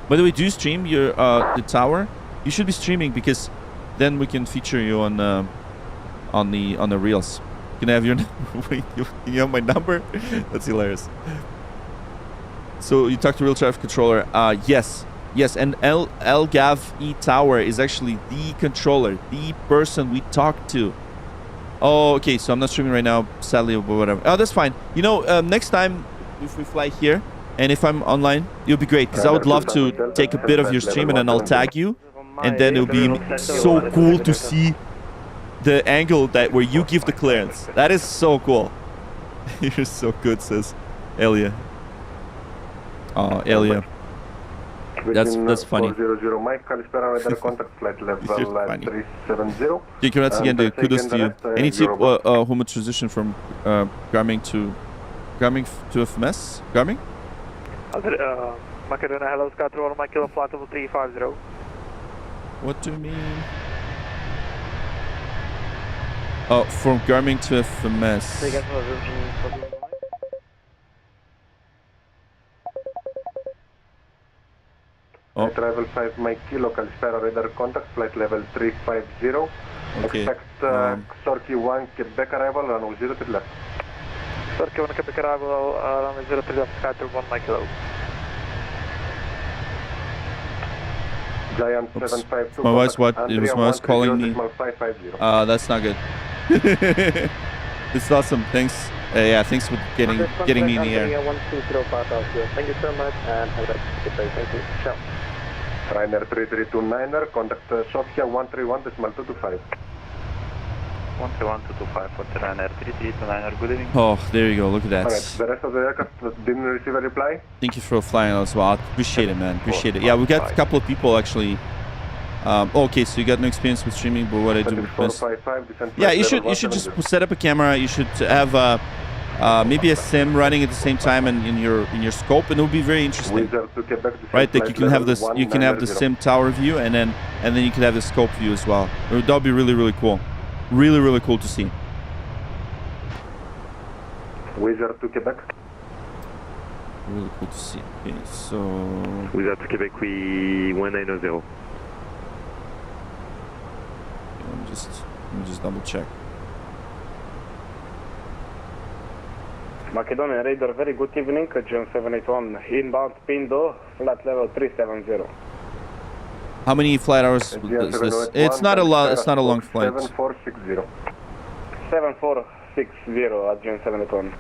By the way, do you stream your the tower? You should be streaming because then we can feature you on the reels. Can I have your number? Wait, can you have my number? That's hilarious. So you talked to real traffic controller. Yes. Yes, and LGAV tower is actually the controller, the person we talked to. Oh, okay, so I'm not streaming right now, sadly, or whatever. Oh, that's fine. You know, next time if we fly here and if I'm online, it'll be great because I would love to take a bit of your stream and then I'll tag you. And then it'll be so cool to see the angle that where you give the clearance. That is so cool. You're so good, says Elia. Oh, Elia. That's funny. 000 Mike, Kalispera, radar contact flight level 370. Yeah, congrats again, dude. Kudos to you. Any tip who would transition from Garming to FMS? Garming? Macedonia, hello, Sky 1 Mike, kilo flight level 350. What do you mean? Oh, from Garming to FMS. Oh. Travel 5 Mike Kilo, Kalispera, radar contact, flight level 350. Okay. Expect Sorky 1 Quebec arrival, runway 03 left. Sorky 1 Quebec arrival, runway 03 left, Sky 1 Mike Kilo. Giant 752. My wife's what? It was my wife's calling me. That's not good. It's awesome. Thanks. Yeah, thanks for getting me in the air. Thank you so much and have a good day. Thank you. Ciao. Ryanair 3329er, contact Sofia 131.225. 131.225 for Ryanair 3329er. Good evening. Oh, there you go. Look at that. Alright, the rest of the aircraft didn't receive a reply. Thank you for flying as well. I appreciate it, man. Appreciate it. Yeah, we got a couple of people actually. Okay, so you got no experience with streaming, but what I do with this. Yeah, you should just set up a camera. You should have maybe a sim running at the same time and in your scope, and it will be very interesting. Right, like you can have this, you can have the sim tower view, and then you can have the scope view as well. That'll be really cool. Really cool to see. Wizard to Quebec. Really cool to see. Okay, so. Wizard to Quebec, we 1900. Let me just double check. Macedonian radar, very good evening, June 781, inbound Pindo, flight level 370. How many flight hours is this? It's not a lot. It's not a long flight. 7460. 7460 at June 781.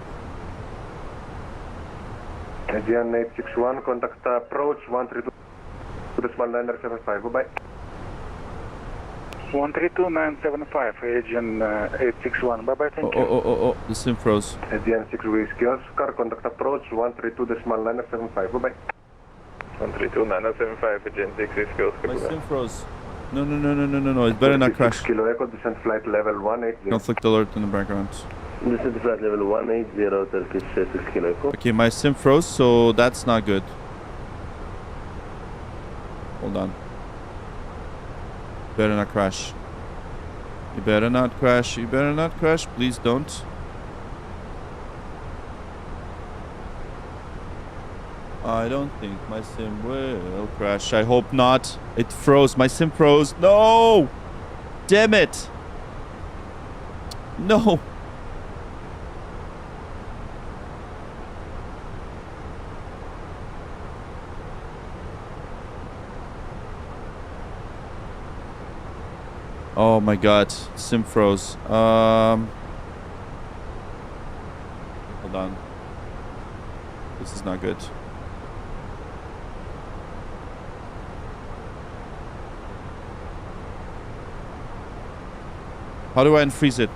Aegean 861, contact approach 132.975. Bye bye. 132975, Aegean 861. Bye bye, thank you. Oh, the sim froze. Aegean 6 Whiskey Oscar, contact approach 132.975. Bye bye. 132.975, Aegean 6 Whiskey Oscar. My sim froze. No. It better not crash. Kilo Echo, descent flight level 180. Conflict alert in the background. Descent flight level 180, Turkish 6 Kilo Echo. Okay, my sim froze, so that's not good. Hold on. Better not crash. You better not crash. You better not crash. Please don't. I don't think my sim will crash. I hope not. It froze. My sim froze. No! Damn it! No! Oh my god, sim froze. Hold on. This is not good. How do I unfreeze it?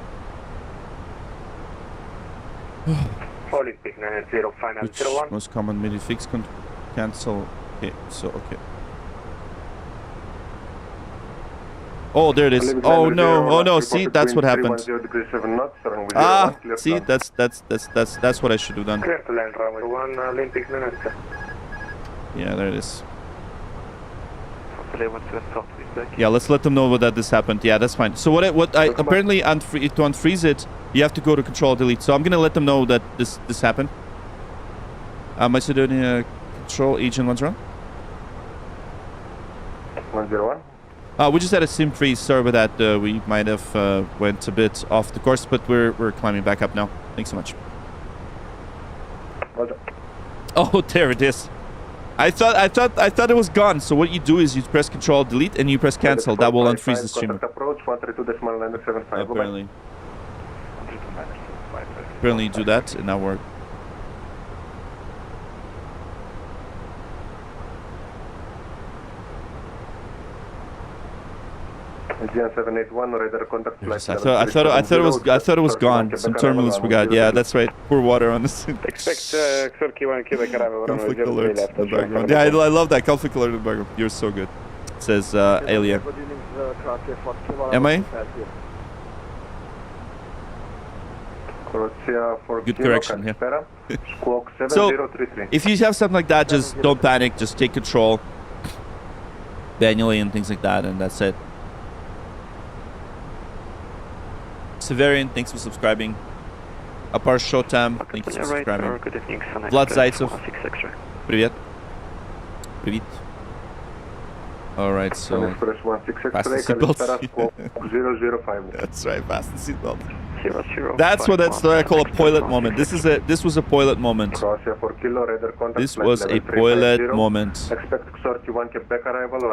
Olympic 90 final Which 01. most common midi fix cancel. Okay, so okay. Oh, there it is. Oh no! Oh no! See, that's what happened. Ah, see, that's what I should have done. Clear to land runway 1 Olympic 90. Yeah, there it is. Yeah, let's let them know that this happened. Yeah, that's fine. So what I apparently to unfreeze it, you have to go to control delete. So I'm gonna let them know that this happened. Macedonia control Aegean 101. 101. We just had a sim freeze. Sorry about that. We might have went a bit off the course, but we're climbing back up now. Thanks so much. Oh, there it is. I thought it was gone. So what you do is you press Control Delete and you press Cancel. That will unfreeze the streamer. Apparently you do that, and now we're. Aegean 781 radar contact flight. I thought it was gone. Some turbulence we got. Yeah, that's right. Poor water on this. Expect Quebec arrival. Conflict alert in the background. Yeah, I love that conflict alert in the background. You're so good. It says Alien. Am I? Good correction. Yeah. So if you have something like that, just don't panic. Just take control manually and things like that, and that's it. Severian, thanks for subscribing. Apar Shotam, thank you for subscribing. Vlad Zaitsov, привет. Привет. Alright, so fasten seatbelts. That's right, fasten seatbelt. That's what I call a pilot moment. This was a pilot moment. This was a pilot moment.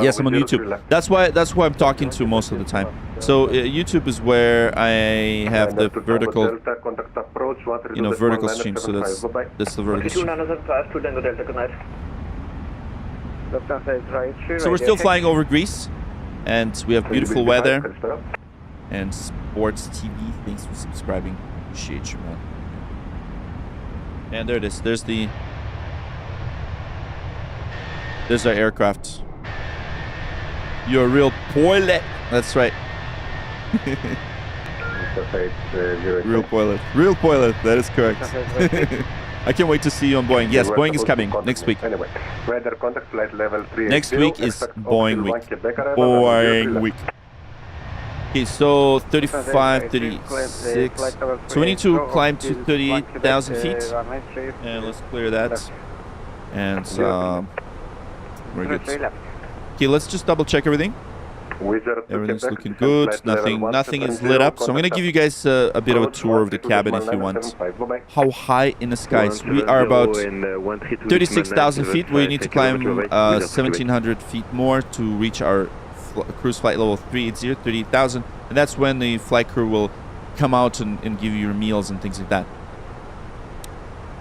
Yes, I'm on YouTube. That's why I'm talking to most of the time. So YouTube is where I have the vertical, vertical stream. So that's the vertical stream. So we're still flying over Greece, and we have beautiful weather. And Sports TV, thanks for subscribing. Appreciate you, man. And there it is. There's our aircraft. You're a real pilot. That's right. Real pilot. Real pilot. That is correct. I can't wait to see you on Boeing. Yes, Boeing is coming next week. Next week is Boeing week. Boeing week. Okay, so 35, 36. So we need to climb to 38,000 feet. And let's clear that. And we're good. Okay, let's just double check everything. Everything's looking good. Nothing is lit up. So I'm gonna give you guys a bit of a tour of the cabin if you want. How high in the skies? We are about 36,000 feet. We need to climb 1,700 feet more to reach our cruise flight level 380, 38,000, and that's when the flight crew will come out and give you your meals and things like that.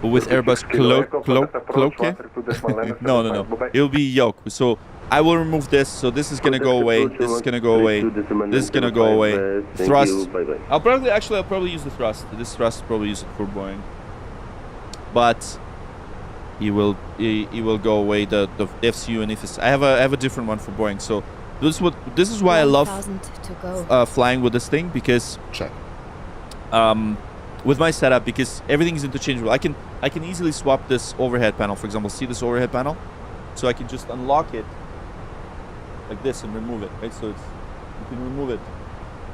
But with Airbus Cloak? No. It'll be yoke. So I will remove this. So this is gonna go away. This is gonna go away. This is gonna go away. Thrust. I'll probably use the thrust. This thrust probably use it for Boeing. But he will go away. The FCU and IFIS. I have a different one for Boeing. So. This is why I love flying with this thing, because with my setup, because everything is interchangeable. I can easily swap this overhead panel. For example, see this overhead panel, so I can just unlock it like this and remove it. Right, so you can remove it.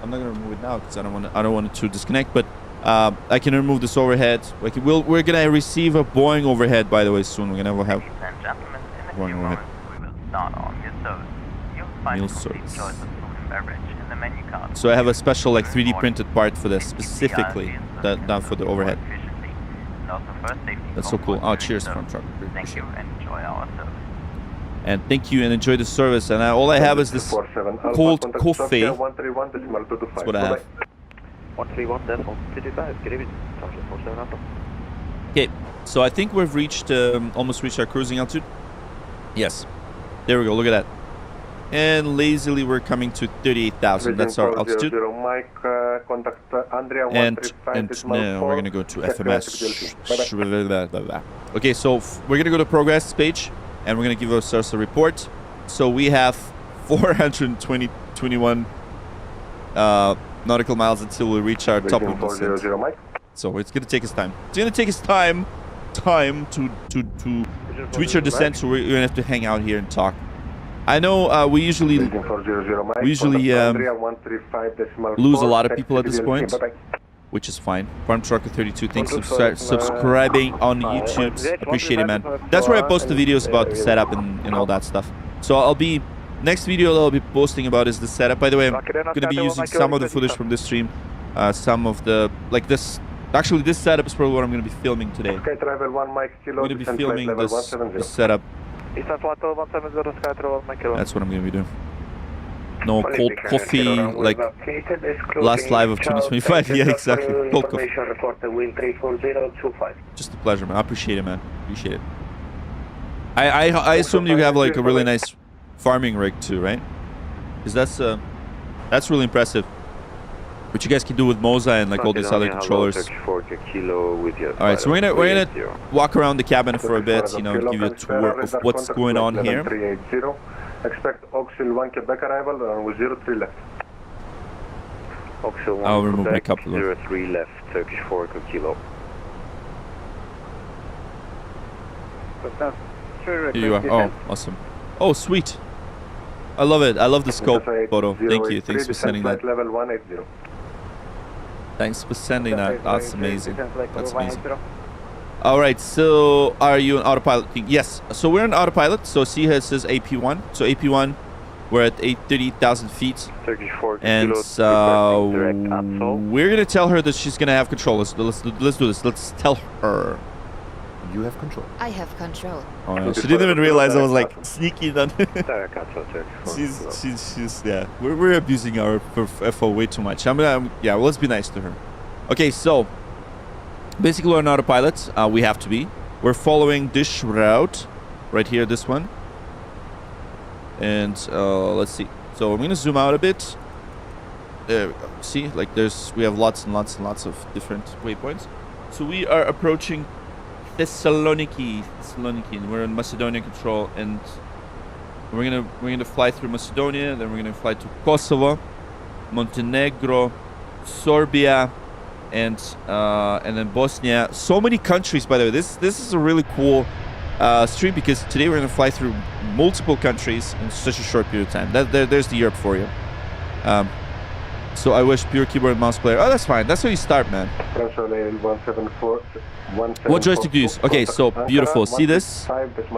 I'm not gonna remove it now because I don't want it to disconnect. But I can remove this overhead. We're gonna receive a Boeing overhead, by the way, soon. We're gonna have Boeing overhead. Meal service. So I have a special 3D printed part for this specifically, done for the overhead. That's so cool. Oh, cheers from truck. Thank you and enjoy our service. And thank you and enjoy the service. And all I have is this cold coffee. That's what I have. 131.25. Okay, so I think we've almost reached our cruising altitude. Yes. There we go. Look at that. And lazily we're coming to 38,000. That's our altitude. Mike, contact Andrea And now we're gonna go to FMS. Okay, so we're gonna go to progress page, and we're gonna give ourselves a report. So we have 421 nautical miles until we reach our top of descent. So it's gonna take us time. It's gonna take us time to reach our descent. So we're gonna have to hang out here and talk. I know we usually lose a lot of people at this point, which is fine. Farm Trucker 32, thanks for subscribing on YouTube. Appreciate it, man. That's where I post the videos about the setup and all that stuff. So next video that I'll be posting about is the setup. By the way, I'm gonna be using some of the footage from this stream, some of the this. Actually, this setup is probably what I'm gonna be filming today. I'm gonna be filming this setup. That's what I'm gonna be doing. No cold coffee, like last live of 2025. Yeah, exactly. Cold coffee. Just a pleasure, man. I appreciate it, man. Appreciate it. I assume you have like a really nice farming rig too, right? Because that's really impressive. What you guys can do with Moza and like all these other controllers. Alright, so we're gonna walk around the cabin for a bit, you know, give you a tour of what's going on here. Expect Oxil 1 Quebec arrival with 03 left. Oxil 1 I'll remove my couple 03 left, Turkish 4 kilo. Here you are. Oh, awesome. Oh, sweet. I love it. I love the scope photo. Thank you. Thanks for sending that. Level 180. Thanks for sending that. That's amazing. That's amazing. All right. So, are you an autopilot? Yes. So we're on autopilot. So see here it says AP1. So AP1, we're at 30,000 feet, and we're gonna tell her that she's gonna have control. Let's do this. Let's tell her. You have control. I have control. Oh, no. She didn't even realize I was like sneaky then. she's yeah. We're abusing our FO way too much. Yeah, well, let's be nice to her. Okay, so basically we're on autopilot. We have to be. We're following this route right here, this one. And let's see. So I'm gonna zoom out a bit. There we go. See, like we have lots and lots and lots of different waypoints. So we are approaching Thessaloniki, and we're in Macedonia control, and we're gonna fly through Macedonia, then we're gonna fly to Kosovo, Montenegro, Serbia, and then Bosnia. So many countries, by the way. This is a really cool stream, because today we're gonna fly through multiple countries in such a short period of time. There's the Europe for you. So I wish pure keyboard and mouse player. Oh, that's fine. That's how you start, man. What joystick do you use? Okay, so beautiful. See this?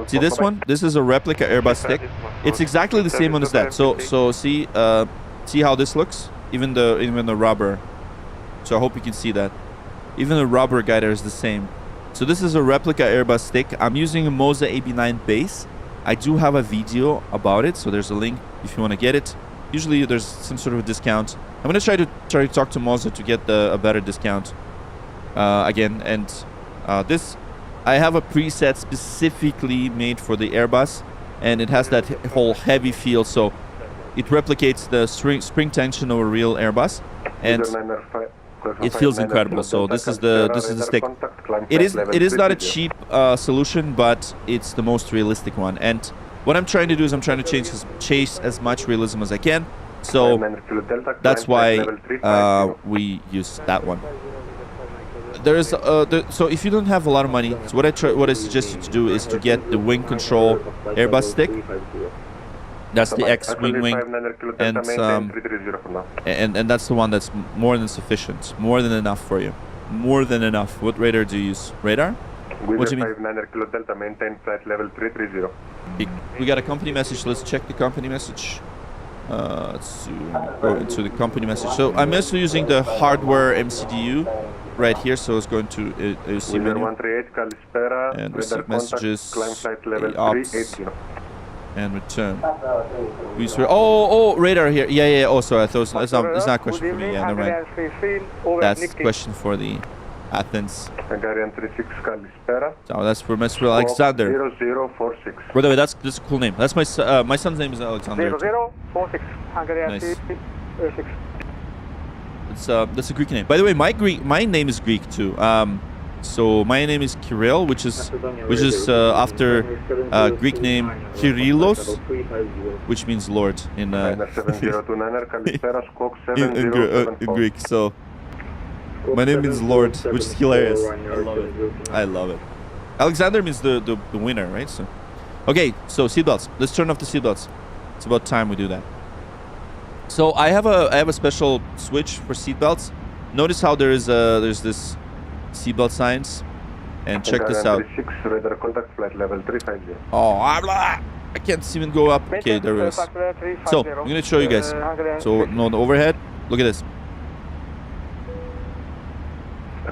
See this one? This is a replica Airbus stick. It's exactly the same one as that. So see how this looks? Even the rubber. So I hope you can see that. Even the rubber guider is the same. So this is a replica Airbus stick. I'm using a Moza AB9 base. I do have a video about it, so there's a link if you want to get it. Usually there's some sort of a discount. I'm gonna try to talk to Moza to get a better discount again. And this, I have a preset specifically made for the Airbus, and it has that whole heavy feel, so it replicates the spring tension of a real Airbus, and it feels incredible. So this is the stick. It is not a cheap solution, but it's the most realistic one. And what I'm trying to do is I'm trying to chase as much realism as I can. So that's why we use that one. There's so if you don't have a lot of money, so what I suggest you to do is to get the wing control Airbus stick. That's the X-wing, and that's the one that's more than sufficient, more than enough for you, more than enough. What radar do you use? Radar? What do you mean? Maintain flight level 330. We got a company message. Let's check the company message. Let's go into the company message. So I'm also using the hardware MCDU right here. So it's going to AOC menu and receive messages, ops, and return. We swear. Oh, radar here. Yeah. Oh, sorry. I thought it's not a question for me. Yeah, never mind. That's the question for the Athens. Hungarian 36 Kalispera. So that's for Mr. Alexander. 0046. By the way, that's a cool name. That's my son's name is Alexander. 0046 Hungarian Nice. 36. That's a Greek name. By the way, my name is Greek too. So my name is Kirill, which is after Greek name Kyrillos, which means Lord in Greek. So my name means Lord, which is hilarious. I love it. Alexander means the winner, right? So, okay, so seatbelts. Let's turn off the seatbelts. It's about time we do that. So I have a special switch for seatbelts. Notice how there's this seatbelt signs, and check this out. Oh, I can't even go up. Okay, there it is. So I'm gonna show you guys. So no, the overhead. Look at this. I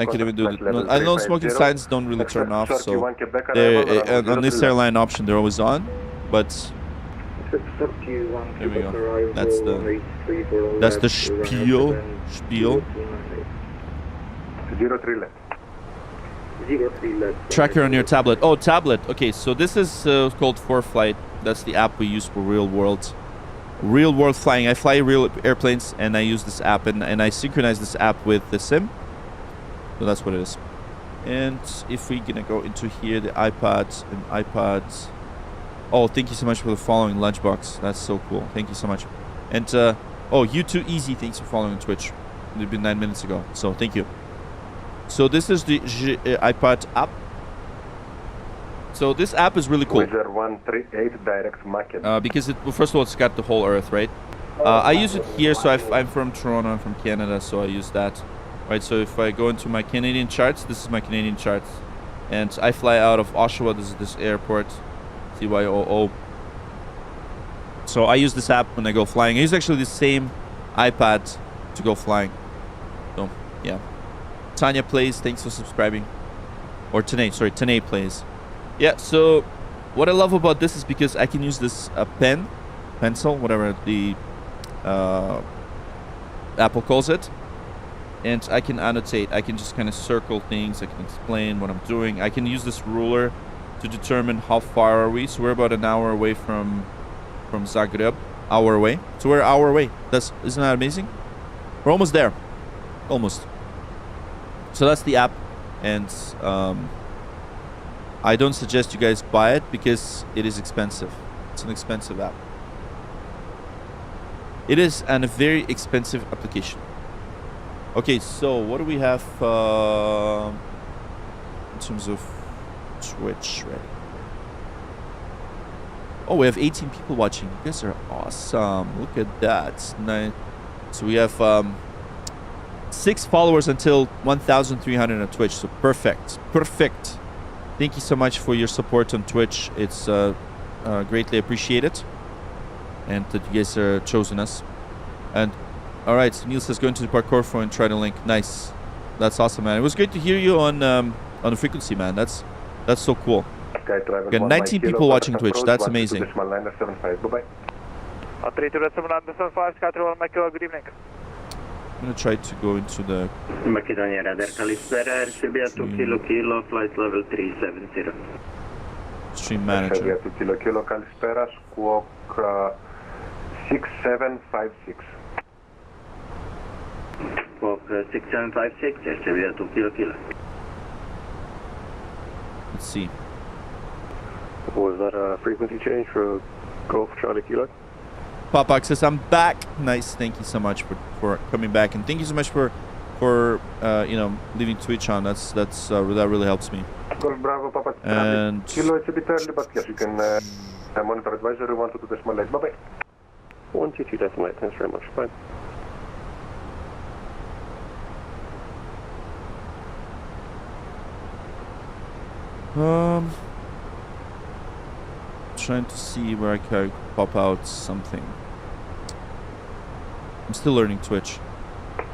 can't even do it. No, I know smoking signs don't really turn off, so on this airline option they're always on, but there we go. That's the spiel. 03 left. 03 left. Tracker on your tablet. Oh, tablet. Okay, so this is called 4Flight. That's the app we use for real world flying. I fly real airplanes, and I use this app, and I synchronize this app with the sim. So that's what it is. And if we're gonna go into here, the iPads. Oh, thank you so much for the following, Lunchbox. That's so cool. Thank you so much. And oh, you too easy. Thanks for following on Twitch. It'd been 9 minutes ago, so thank you. So this is the iPad app. So this app is really cool. 138 direct market. Because first of all, it's got the whole Earth, right? I use it here, so I'm from Toronto, I'm from Canada, so I use that. Right, so if I go into my Canadian charts, this is my Canadian charts. And I fly out of Oshawa, this is this airport, CYOO. So I use this app when I go flying. I use actually the same iPad to go flying. So, yeah. Tanya plays, thanks for subscribing. Or Tanae, sorry, Tanae plays. Yeah, so what I love about this is because I can use this pencil, whatever the Apple calls it, and I can annotate. I can just kind of circle things. I can explain what I'm doing. I can use this ruler to determine how far are we. So we're about an hour away from Zagreb. Hour away. So we're an hour away. Isn't that amazing? We're almost there. Almost. So that's the app, and I don't suggest you guys buy it because it is expensive. It's an expensive app. It is a very expensive application. Okay, so what do we have in terms of Twitch? Ready? Oh, we have 18 people watching. You guys are awesome. Look at that. Nice. So we have 6 followers until 1,300 on Twitch. So perfect. Perfect. Thank you so much for your support on Twitch. It's greatly appreciated. And that you guys are chosen us. And all right, so Neil says going to the parkour for and try to link. Nice. That's awesome, man. It was great to hear you on the frequency, man. That's so cool. We got 19 people watching Twitch. That's amazing. Bye-bye. Good evening. I'm gonna try to go into the Macedonia radar Kalispera, Serbia 2 kilo, flight level 370. Stream manager. Serbia 2 kilo, Kalispera, squawk 6756. Squawk 6756, Serbia 2 kilo. Let's see. Was that a frequency change for Golf Charlie Kilo? Pop says I'm back. Nice. Thank you so much for coming back, and thank you so much for leaving Twitch on. That really helps me. Golf Bravo, Papa. And Kilo, it's a bit early, but yes, you can monitor advisory 12.8. Bye bye. 122.8. Thanks very much. Bye. Trying to see where I can pop out something. I'm still learning Twitch.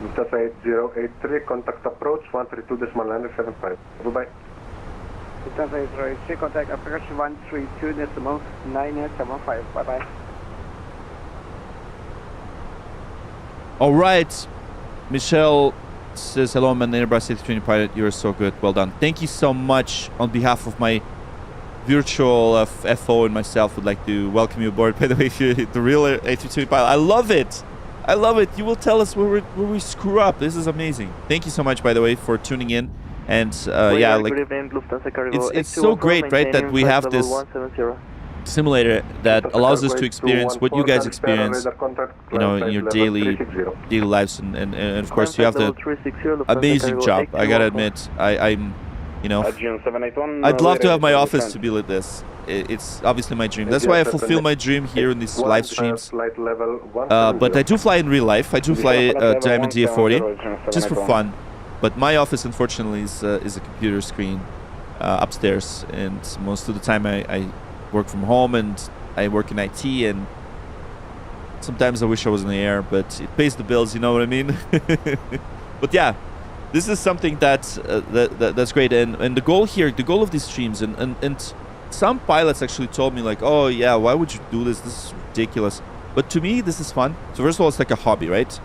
Mr. 8083, contact approach 132.975. Bye-bye. Mr. 8083, contact approach 132.975. Bye-bye. All right, Michelle says, hello, I'm an Airbus A320 pilot. You're so good. Well done. Thank you so much. On behalf of my virtual FO and myself, would like to welcome you aboard. By the way, if you're the real A320 pilot, I love it. I love it. You will tell us where we screw up. This is amazing. Thank you so much, by the way, for tuning in. And yeah, like, it's so great, right, that we have this simulator that allows us to experience what you guys experience, you know, in your daily lives, and of course you have the amazing job. I gotta admit, I'm, you know, I'd love to have my office to be like this. It's obviously my dream. That's why I fulfill my dream here in these live streams. But I do fly in real life. I do fly Diamond DA40 just for fun. But my office, unfortunately, is a computer screen upstairs, and most of the time I work from home and I work in IT, and sometimes I wish I was in the air, but it pays the bills, you know what I mean? But yeah, this is something that's great, and the goal here, the goal of these streams, and some pilots actually told me like, oh yeah, why would you do this? This is ridiculous. But to me, this is fun. So first of all, it's like a hobby, right?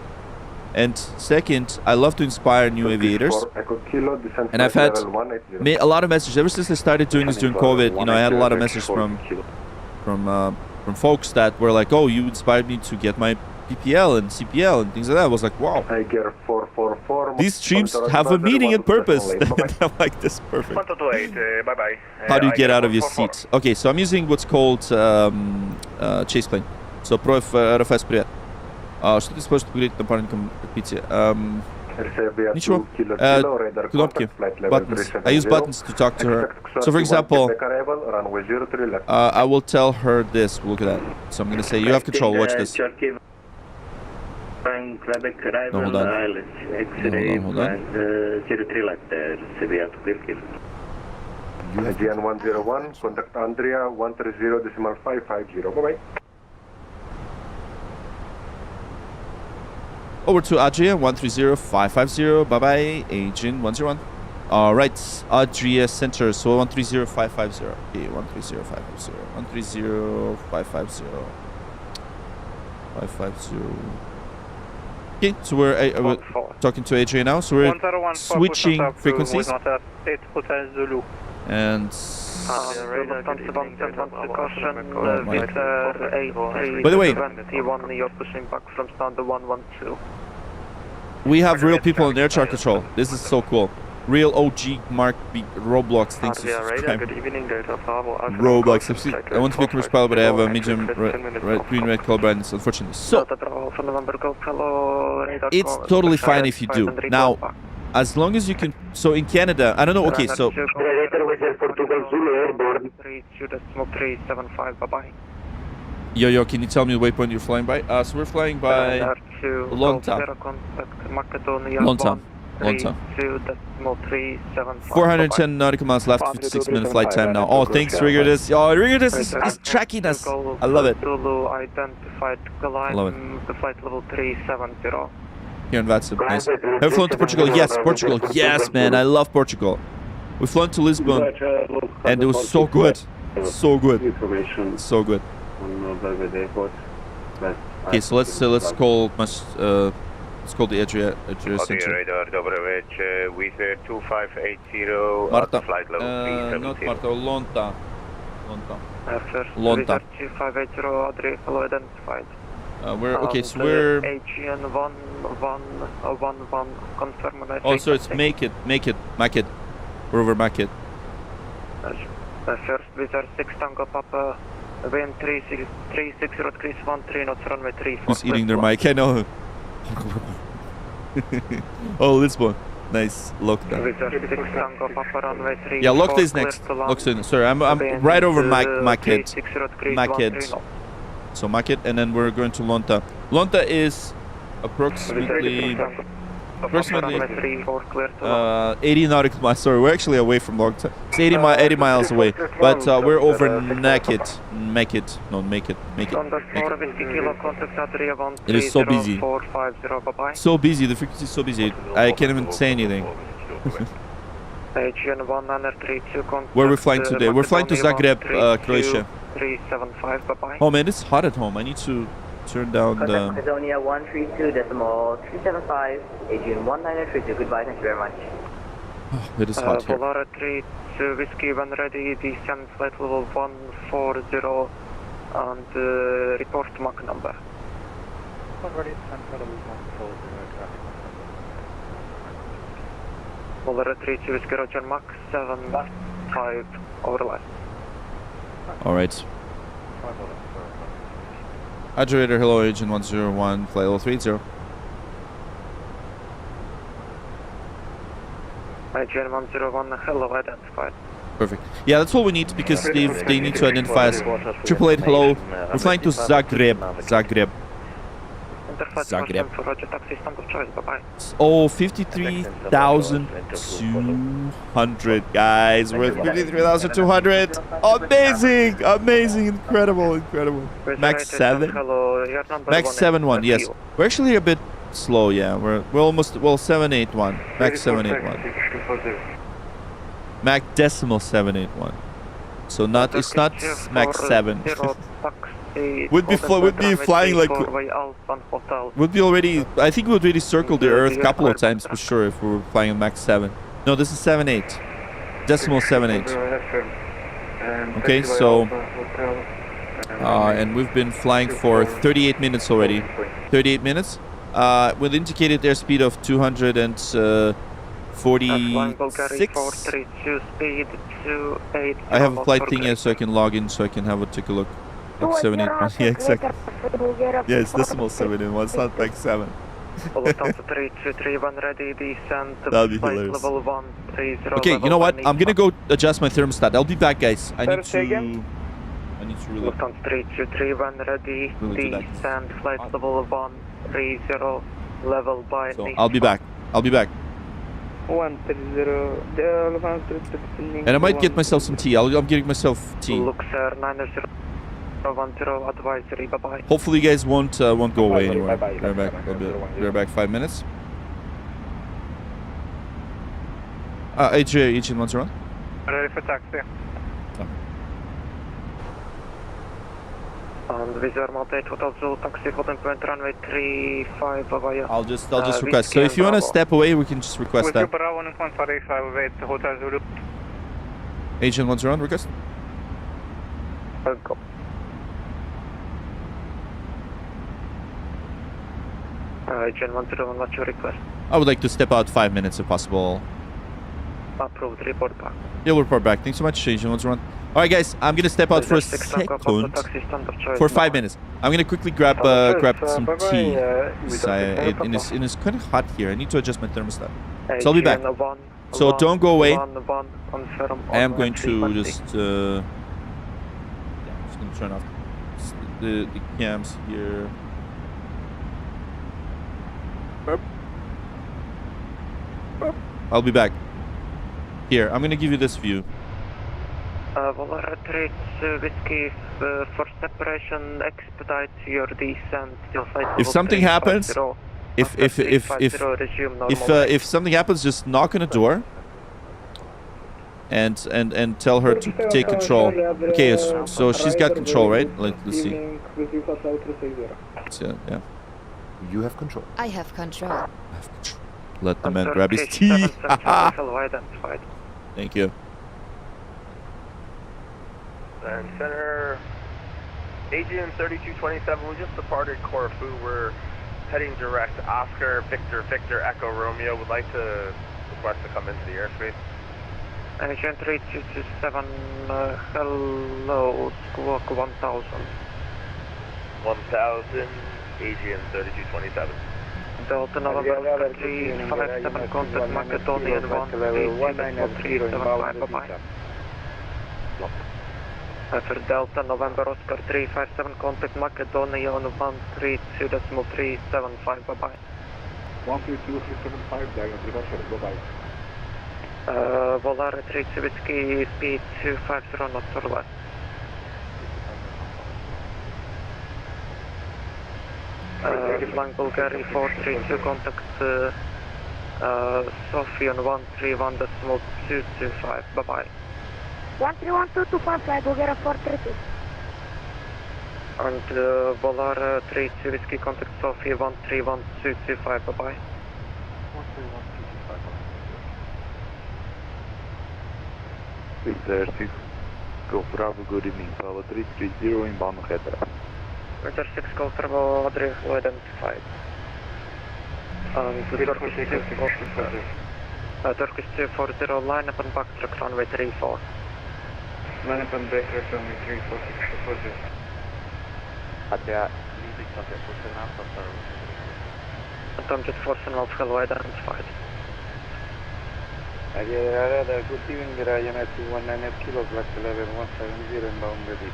And second, I love to inspire new aviators. And I've had a lot of messages ever since I started doing this during COVID. You know, I had a lot of messages from folks that were like, "Oh, you inspired me to get my PPL and CPL and things like that." I was like, "Wow, these streams have a meaning and purpose." I'm like, "This is perfect." How do you get out of your seat? Okay, so I'm using what's called chase plane. So, Prof, РФС, привет. Что ты сможешь поговорить с напарником в кокпите? Ничего. Кнопки. Buttons. I use buttons to talk to her. So, for example, I will tell her this. Look at that. So I'm going to say, you have control. Watch this. No, hold on. Hold on. Aegean 101, contact Andrea 130.550. Bye-bye. Over to Adria 130.550. Bye-bye. Aegean 101. All right. Adria Center. So 130.550. Okay, 130.550. 130.550. 550. Okay, so we're talking to Adria now. So we're switching frequencies. And by the way, we have real people in air traffic control. This is so cool. Real OG Mark B Roblox things to subscribe. Roblox. I want to be a commercial pilot, but I have a medium green red color brand, unfortunately. So it's totally fine if you do. Now, as long as you can. So in Canada, I don't know. Okay, so. Yo, can you tell me the waypoint you're flying by? So we're flying by Lonta. 410 nautical miles left, 56-minute flight time now. Oh, thanks, Rigordus. Oh, Rigordus is tracking us. I love it. I love it. Flight level 370. Here in VATSIM. Nice. Have you flown to Portugal? Yes, Portugal. Yes, man. I love Portugal. We've flown to Lisbon, and it was so good. So good. So good. Okay, so let's call the Adria Center. Radar, добрый вечер. Wizz Air 2580, Marta. flight level 370. Not Marta, Lonta. Lonta. 2580, Adria, hello, identified. We're okay, so we're Aegean 111 confirm. Oh, so it's make it. We're over make it. First Wizz Air 6 Tango Papa, wind 360 degrees 13 knots, runway 34. Who's eating their mic? I know. Oh, Lisbon. Nice. Lokta. Wizz Air 6 Tango Papa, runway 3. Yeah, Lokta is next. Lokta in. Sorry, I'm right over Maked. So Maked, and then we're going to Lonta. Lonta is approximately 80 nautical miles. Sorry, we're actually away from Lonta. It's 80 miles away, but we're over Make it. It is so busy. So busy. The frequency is so busy. I can't even say anything. Where are we flying today? We're flying to Zagreb, Croatia. 375, bye-bye. Oh man, it's hot at home. I need to turn down the... Macedonia 132.375, Aegean 1932. Goodbye, thank you very much. Oh, it is hot here. Polar 32 Whiskey, when ready, descend flight level 140 and report Mach number. Already descend flight level 140, traffic. Polar 32 Whiskey, Roger, Mach 75, overlap. Alright. Adjurator, hello, Agent 101, flight level 30. Aegean 101, hello, identified. Perfect. Yeah, that's all we need because they need to identify us. 888, hello. We're flying to Zagreb. Zagreb. Oh, 53,200 guys. We're at 53,200. Amazing, amazing, incredible, incredible. Max 7. Max 7-1. Yes. We're actually a bit slow. Yeah, we're almost 781. Max 781. Max decimal 781. So it's not Max 7. would be flying like would be already. I think we would already circle the Earth a couple of times for sure if we were flying on Max 7. No, this is 78. Decimal 78. Okay, so and we've been flying for 38 minutes already. 38 minutes. With indicated airspeed of 246. I have a flight thing here so I can log in so I can take a look. 781. Yeah, exactly. Yeah, it's decimal 781. It's not Max 7. That'll be hilarious. Okay, you know what? I'm gonna go adjust my thermostat. I'll be back, guys. I need to really. Lufthansa 3231 ready. Descend flight level 130 level by. So I'll be back. I'll be back. 130. And I might get myself some tea. I'm getting myself tea. Luxair 9010 advisory. Bye bye. Hopefully, you guys won't go away anywhere. They're back. They're back 5 minutes. Aegean 101. Ready for taxi. And Visual Mountain Hotel Zulu taxi holding point runway 35 via. I'll just request. So if you want to step away, we can just request that. Aegean 101 request. Go. Aegean 101, what's your request? I would like to step out 5 minutes if possible. Approved, report back. Yeah, we'll report back. Thanks so much, Aegean 101. Alright guys, I'm gonna step out for a second. For 5 minutes. I'm gonna quickly grab some tea. It is kind of hot here. I need to adjust my thermostat. So I'll be back. So don't go away. I am going to just gonna turn off the cams here. I'll be back. Here, I'm gonna give you this view. Whiskey for separation, expedite your descent. If something happens, if something happens, just knock on the door and tell her to take control. Okay, so she's got control, right? Let's see. Yeah. You have control. I have control. Let the man grab his tea. Thank you. And center, Aegean 3227, we just departed Corfu. We're heading direct Oscar, Victor, Echo, Romeo. Would like to request to come into the airspace. Aegean 3227, hello, squawk 1000. 1000, Aegean 3227. Delta November 357, contact Macedonian 137, bye-bye. For Delta November Oscar 357, contact Macedonia on 132.375, bye-bye. 132.375, diagonal departure, bye-bye. Volare 32 Whiskey, speed 250 knots or less. Flying Bulgaria 432, contact Sofia on 131.225, bye-bye. 131.225, Bulgaria 432. And Volar 32 Whiskey contact Sophia 131225, bye-bye. 13125. Six, Golf Bravo, good evening. Power 330 inbound header. Winter 6 Golf Bravo, Adria identified. And Turkish 240, line up and backtrack runway 34. Line up and backtrack runway 34, 640. Adria, leaving contact for 7 after. Phantom Jet 4 Sunwolf, hello, identified. Adria, good evening, Ryan 219 kilo, Black 11170 inbound ready.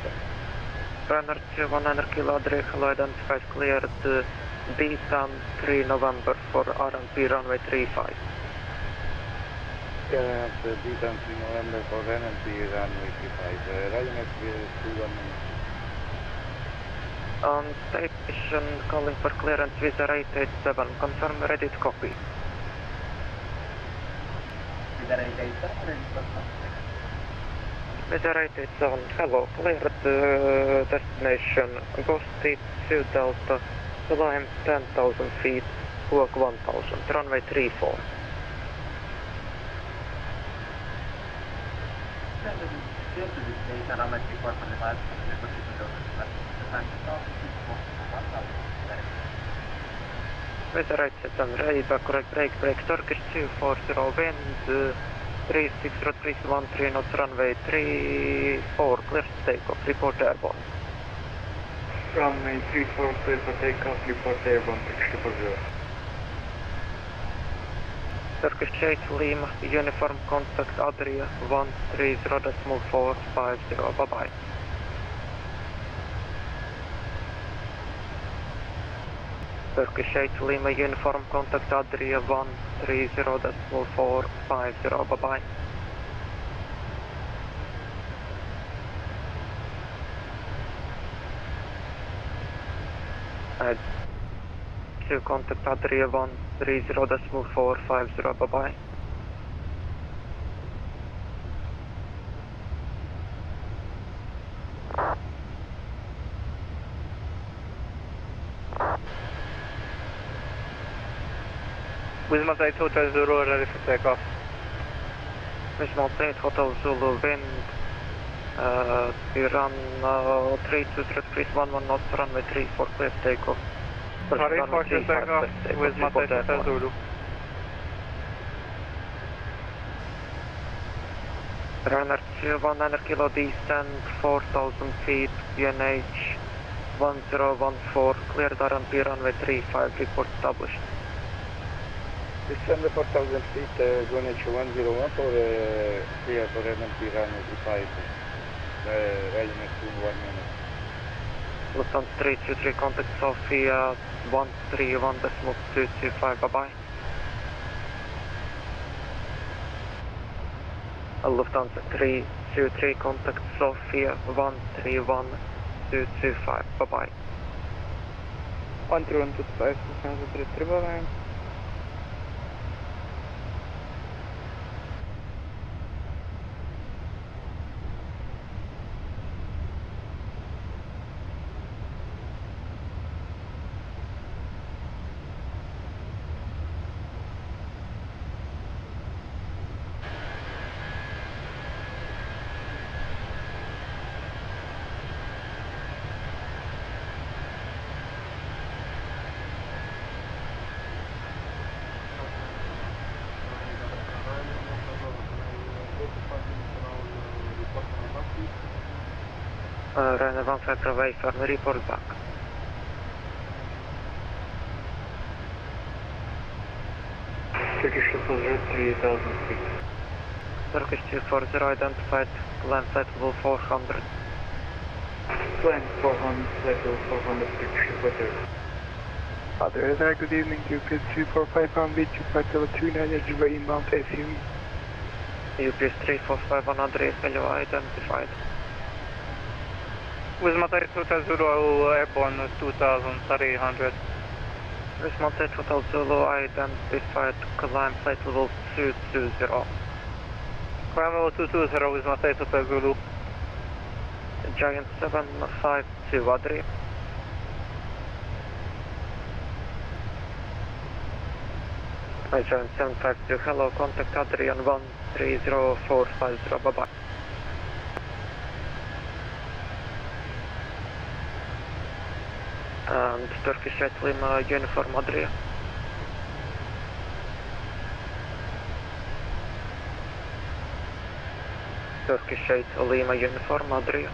Runner 219 kilo, Adria, hello, identified, cleared B-Town 3 November for RMP runway 35. Yeah, B-Town 3 November for RMP runway 35. Ryan 219. On station, calling for clearance visa 887, confirm ready to copy. Visa 887, ready to copy. Visa 887, hello, cleared destination, Ghost 2 Delta, climb 10,000 feet, walk 1,000, runway 34. Visa 887, ready to correct break, Turkish 240, wind 360313 knots, runway 34, clear to takeoff, report airborne. Runway 34, clear for takeoff, report airborne, Turkish 240. Turkish 8 Lima, uniform contact Adria 130.450, bye-bye. Turkish 8 Lima, uniform contact Adria 130.450, bye-bye. To contact Adria 130.450, bye-bye. Wismont 8 Hotel Zulu, ready for takeoff. Wismont 8 Hotel Zulu, wind, we run 323311 knots, runway 34, clear takeoff. Sorry, for takeoff, Wismont 8 Hotel Zulu. Runner 219 kilo, descend 4,000 feet, UNH 1014, cleared RMP runway 35, report established. Descend 4,000 feet, UNH 101 for clear for RMP runway 35. Readiness in 1 minute. Lufthansa 323, contact Sofia 131.225, bye-bye. Lufthansa 323, contact Sofia 131.225, bye-bye. 131.25, Lufthansa 323, bye-bye. Runway 15 away from report back. Turkish 240, 3,000 feet. Turkish 240 identified, land flight level 400. Climb 400, flight level 400, Turkish 240. Adria, good evening, UPS 345 on beach, flight level 29, Zagreb inbound SUV. UPS 345 on Adria, hello, identified. Wismont 8 Hotel Zulu, airborne 2,300. Wismont 8 Hotel Zulu, identified, climb flight level 220. Climb level 220, Wismont 8 Hotel Zulu. Giant 752 Adria. Giant 752, hello, contact Adrian 13045, bye-bye. And Turkish 8 Lima Uniform Adria. Turkish 8 Lima Uniform Adria.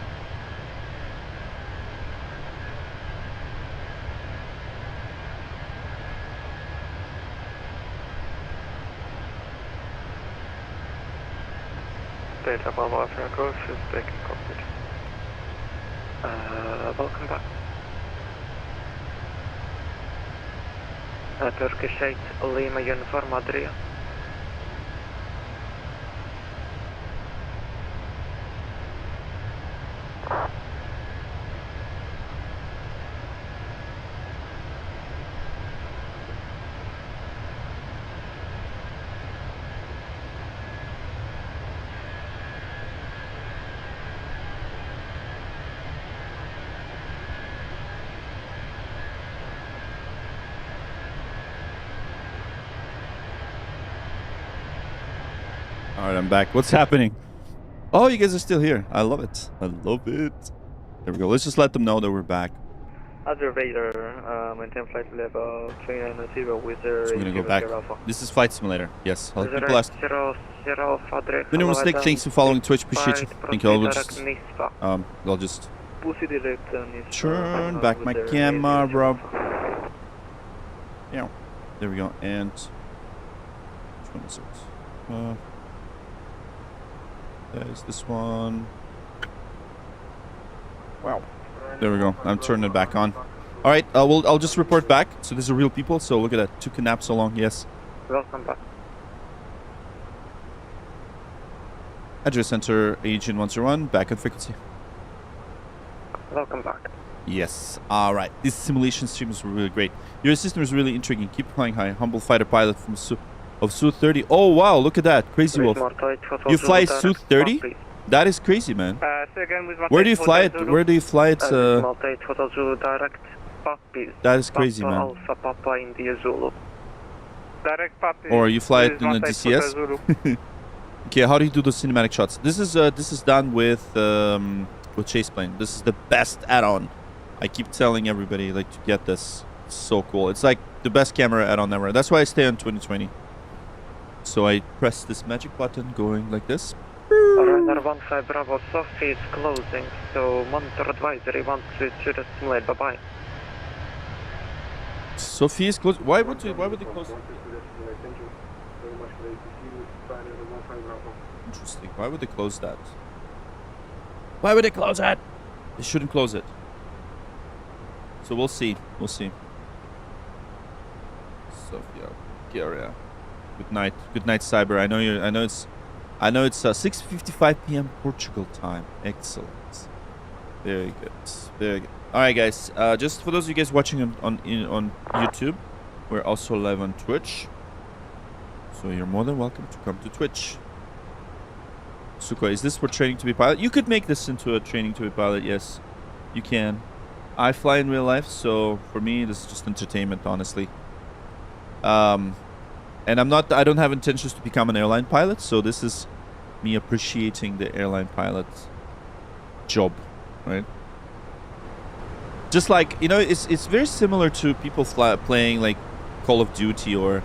Data Bravo Africa is taking cockpit. Welcome back. Turkish 8 Lima Uniform Adria. Alright, I'm back. What's happening? Oh, you guys are still here. I love it. I love it. There we go. Let's just let them know that we're back. Other Raider, maintain flight level 390 with the... So we're gonna go back. This is Flight Simulator. Yes. I'll people ask. Minimum mistake. Thanks for following Twitch. Appreciate you. Thank you all. We'll just, I'll just turn back my camera, bro. Yeah. There we go. And which one is it? There's this one. Wow. There we go. I'm turning it back on. All right. I'll just report back. So these are real people. So look at that. Took a nap so long. Yes. Welcome back. Address center Aegean 101. Back on frequency. Welcome back. Yes. All right. This simulation stream is really great. Your system is really intriguing. Keep flying high. Humble fighter pilot from of Su-30. Oh wow, look at that. Crazy Wolf. You fly Su-30? That is crazy, man. Where do you fly it? Where do you fly it? That is crazy, man. Or you fly it in a DCS? Okay, how do you do the cinematic shots? This is done with chase plane. This is the best add-on. I keep telling everybody like to get this. It's so cool. It's like the best camera add-on ever. That's why I stay on 2020. So I press this magic button going like this. Runner 15 Bravo, Sophie is closing, so monitor advisory wants to simulate. Bye-bye. Sophie is closed. Why would they close? Interesting. Why would they close that? Why would they close that? They shouldn't close it. So we'll see. We'll see. Sophia, Bulgaria. Good night. Good night, Cyber. I know it's 6:55 p.m. Portugal time. Excellent. Very good. Very good. All right, guys. Just for those of you guys watching on YouTube, we're also live on Twitch. So you're more than welcome to come to Twitch. Suko, is this for training to be pilot? You could make this into a training to be pilot. Yes, you can. I fly in real life, so for me, this is just entertainment, honestly. And I don't have intentions to become an airline pilot, so this is me appreciating the airline pilot job, right? Just like, you know, it's very similar to people playing like Call of Duty or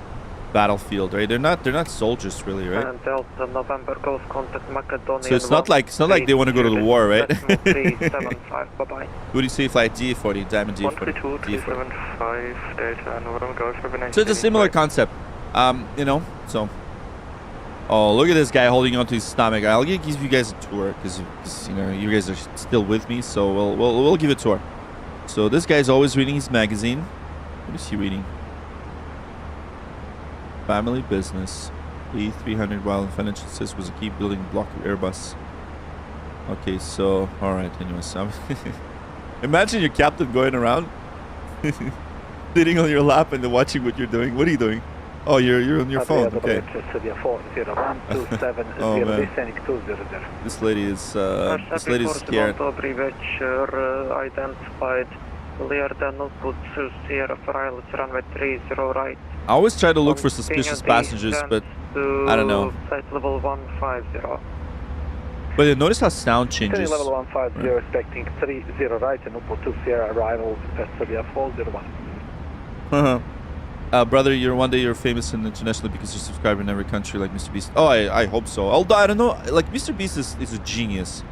Battlefield, right? They're not soldiers really, right? And Delta November Golf contact Macedonia. So it's not like they want to go to the war, right? 375, bye-bye. Who do you say flight D40, Diamond D40? 132.375 Delta November Golf. So it's a similar concept. You know, so. Oh, look at this guy holding onto his stomach. I'll give you guys a tour because you know you guys are still with me, so we'll give a tour. So this guy's always reading his magazine. What is he reading? Family Business. E300 while in financial assist was a key building block of Airbus. Okay, so all right. Anyways, imagine your captain going around, sitting on your lap and watching what you're doing. What are you doing? Oh, you're on your phone. Okay. Oh man. This lady is scared. Добрий вечір. Identified. Clear the Notebook to Sierra Friles, runway 30 right. I always try to look for suspicious passengers, but I don't know. Flight level 150. But you notice how sound changes. Level 150, expecting 30 right and Notebook 2 Sierra arrival, Serbia 401. Brother, one day you're famous and internationally because you're subscribed in every country like Mr. Beast. Oh, I hope so. Although, I don't know, like Mr. Beast is a genius.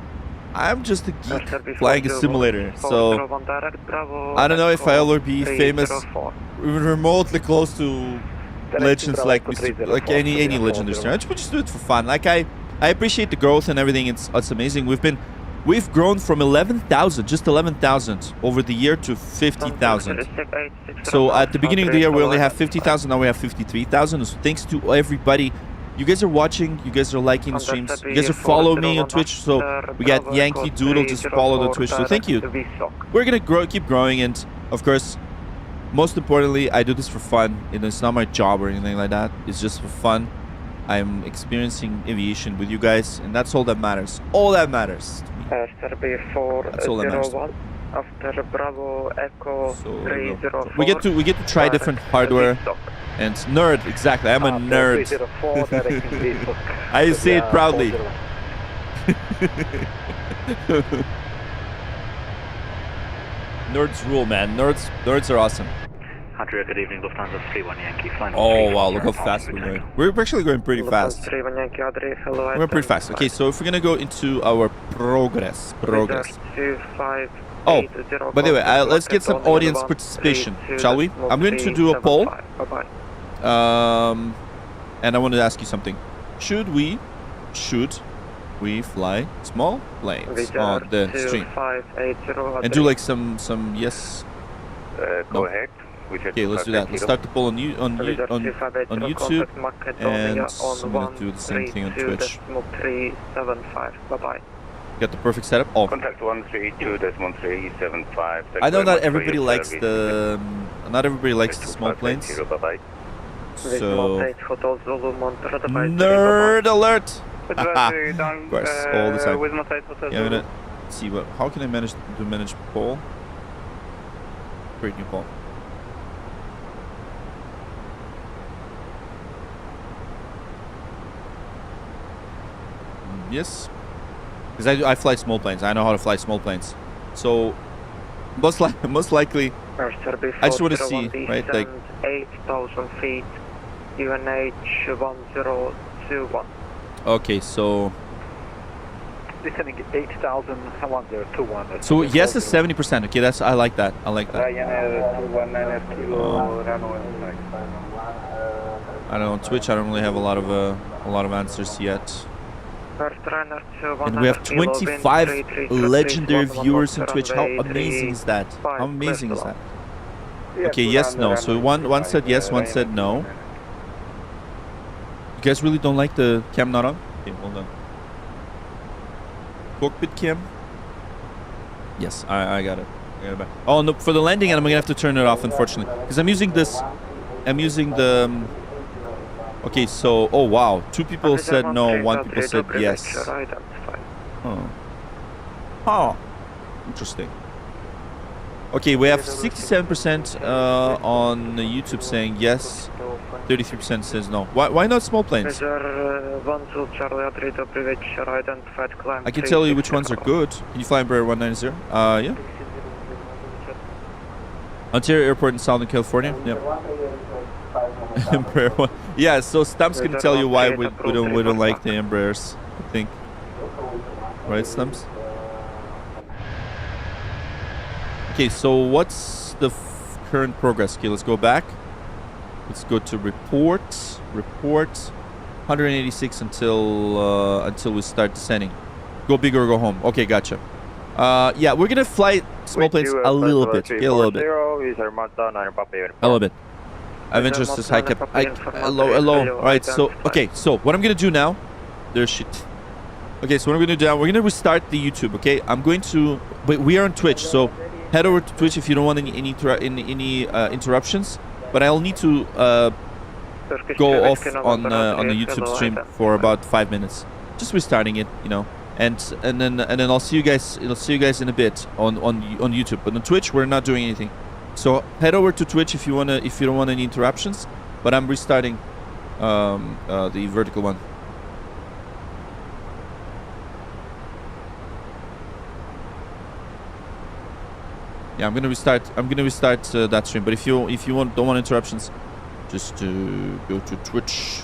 I'm just a geek flying a simulator, so I don't know if I'll ever be famous, even remotely close to legends like like any legendary star. I just do it for fun. Like I appreciate the growth and everything. It's amazing. We've grown from 11,000, just 11,000 over the year to 50,000. So at the beginning of the year we only have 50,000. Now we have 53,000. So thanks to everybody. You guys are watching, you guys are liking the streams, you guys are following me on Twitch, so we got Yankee Doodle just follow the Twitch, so thank you. We're gonna keep growing, and of course, most importantly, I do this for fun. It's not my job or anything like that. It's just for fun. I'm experiencing aviation with you guys, and that's all that matters. All that matters to me. That's all that matters to me. After Bravo Echo 304. We get to try different hardware. And nerd, exactly. I'm a nerd. I say it proudly. Nerds rule, man. Nerds are awesome. Good evening, Lufthansa 31 Yankee. Oh wow, look how fast we're going. We're actually going pretty fast. We're going pretty fast. Okay, so if we're gonna go into our progress. Oh, by the way, let's get some audience participation, shall we? I'm going to do a poll. And I want to ask you something. Should we fly small planes on the stream? And do like some yes. Go ahead. Okay, let's do that. Let's start the poll on YouTube, and I'm gonna do the same thing on Twitch. Got the perfect setup. Oh. Contact 132.1375. I know not everybody likes the small planes. So nerd alert! Of course, all the time. Yeah, I'm gonna see how can I manage poll? Create new poll. Yes. Because I fly small planes. I know how to fly small planes. So most likely I just want to see, right, like 8,000 feet, UNH 1021. Okay, so descending 8,000 1021. So yes is 70%. Okay, I like that. I like that. I don't know, on Twitch I don't really have a lot of answers yet. And we have 25 legendary viewers on Twitch. How amazing is that? How amazing is that? Okay, yes, no. So one said yes, one said no. You guys really don't like the cam not on? Okay, hold on. Cockpit cam? Yes, I got it. Oh no, for the landing I'm gonna have to turn it off, unfortunately, because I'm using the okay, so, oh wow, 2 people said no, 1 people said yes. Oh, interesting. Okay, we have 67% on YouTube saying yes, 33% says no. Why not small planes? I can tell you which ones are good. Can you fly Embraer 190? Yeah. Ontario Airport in Southern California? Yep. Embraer 1. Yeah, so Stump's gonna tell you why we don't like the Embraers, I think. Right, Stumps? Okay, so what's the current progress? Okay, let's go back. Let's go to report. 186 until we start descending. Go big or go home. Okay, gotcha. Yeah, we're gonna fly small planes a little bit. Okay, a little bit. Adventurous is high cap. Hello. Alright, so okay, so what I'm gonna do now, there's shit. Okay, so what I'm gonna do now, we're gonna restart the YouTube, okay? But we are on Twitch, so head over to Twitch if you don't want any interruptions. But I'll need to go off on the YouTube stream for about 5 minutes, just restarting it, you know, and then I'll see you guys. I'll see you guys in a bit on YouTube. But on Twitch, we're not doing anything. So head over to Twitch if you don't want any interruptions. But I'm restarting the vertical one. Yeah, I'm gonna restart that stream. But if you don't want interruptions, just go to Twitch.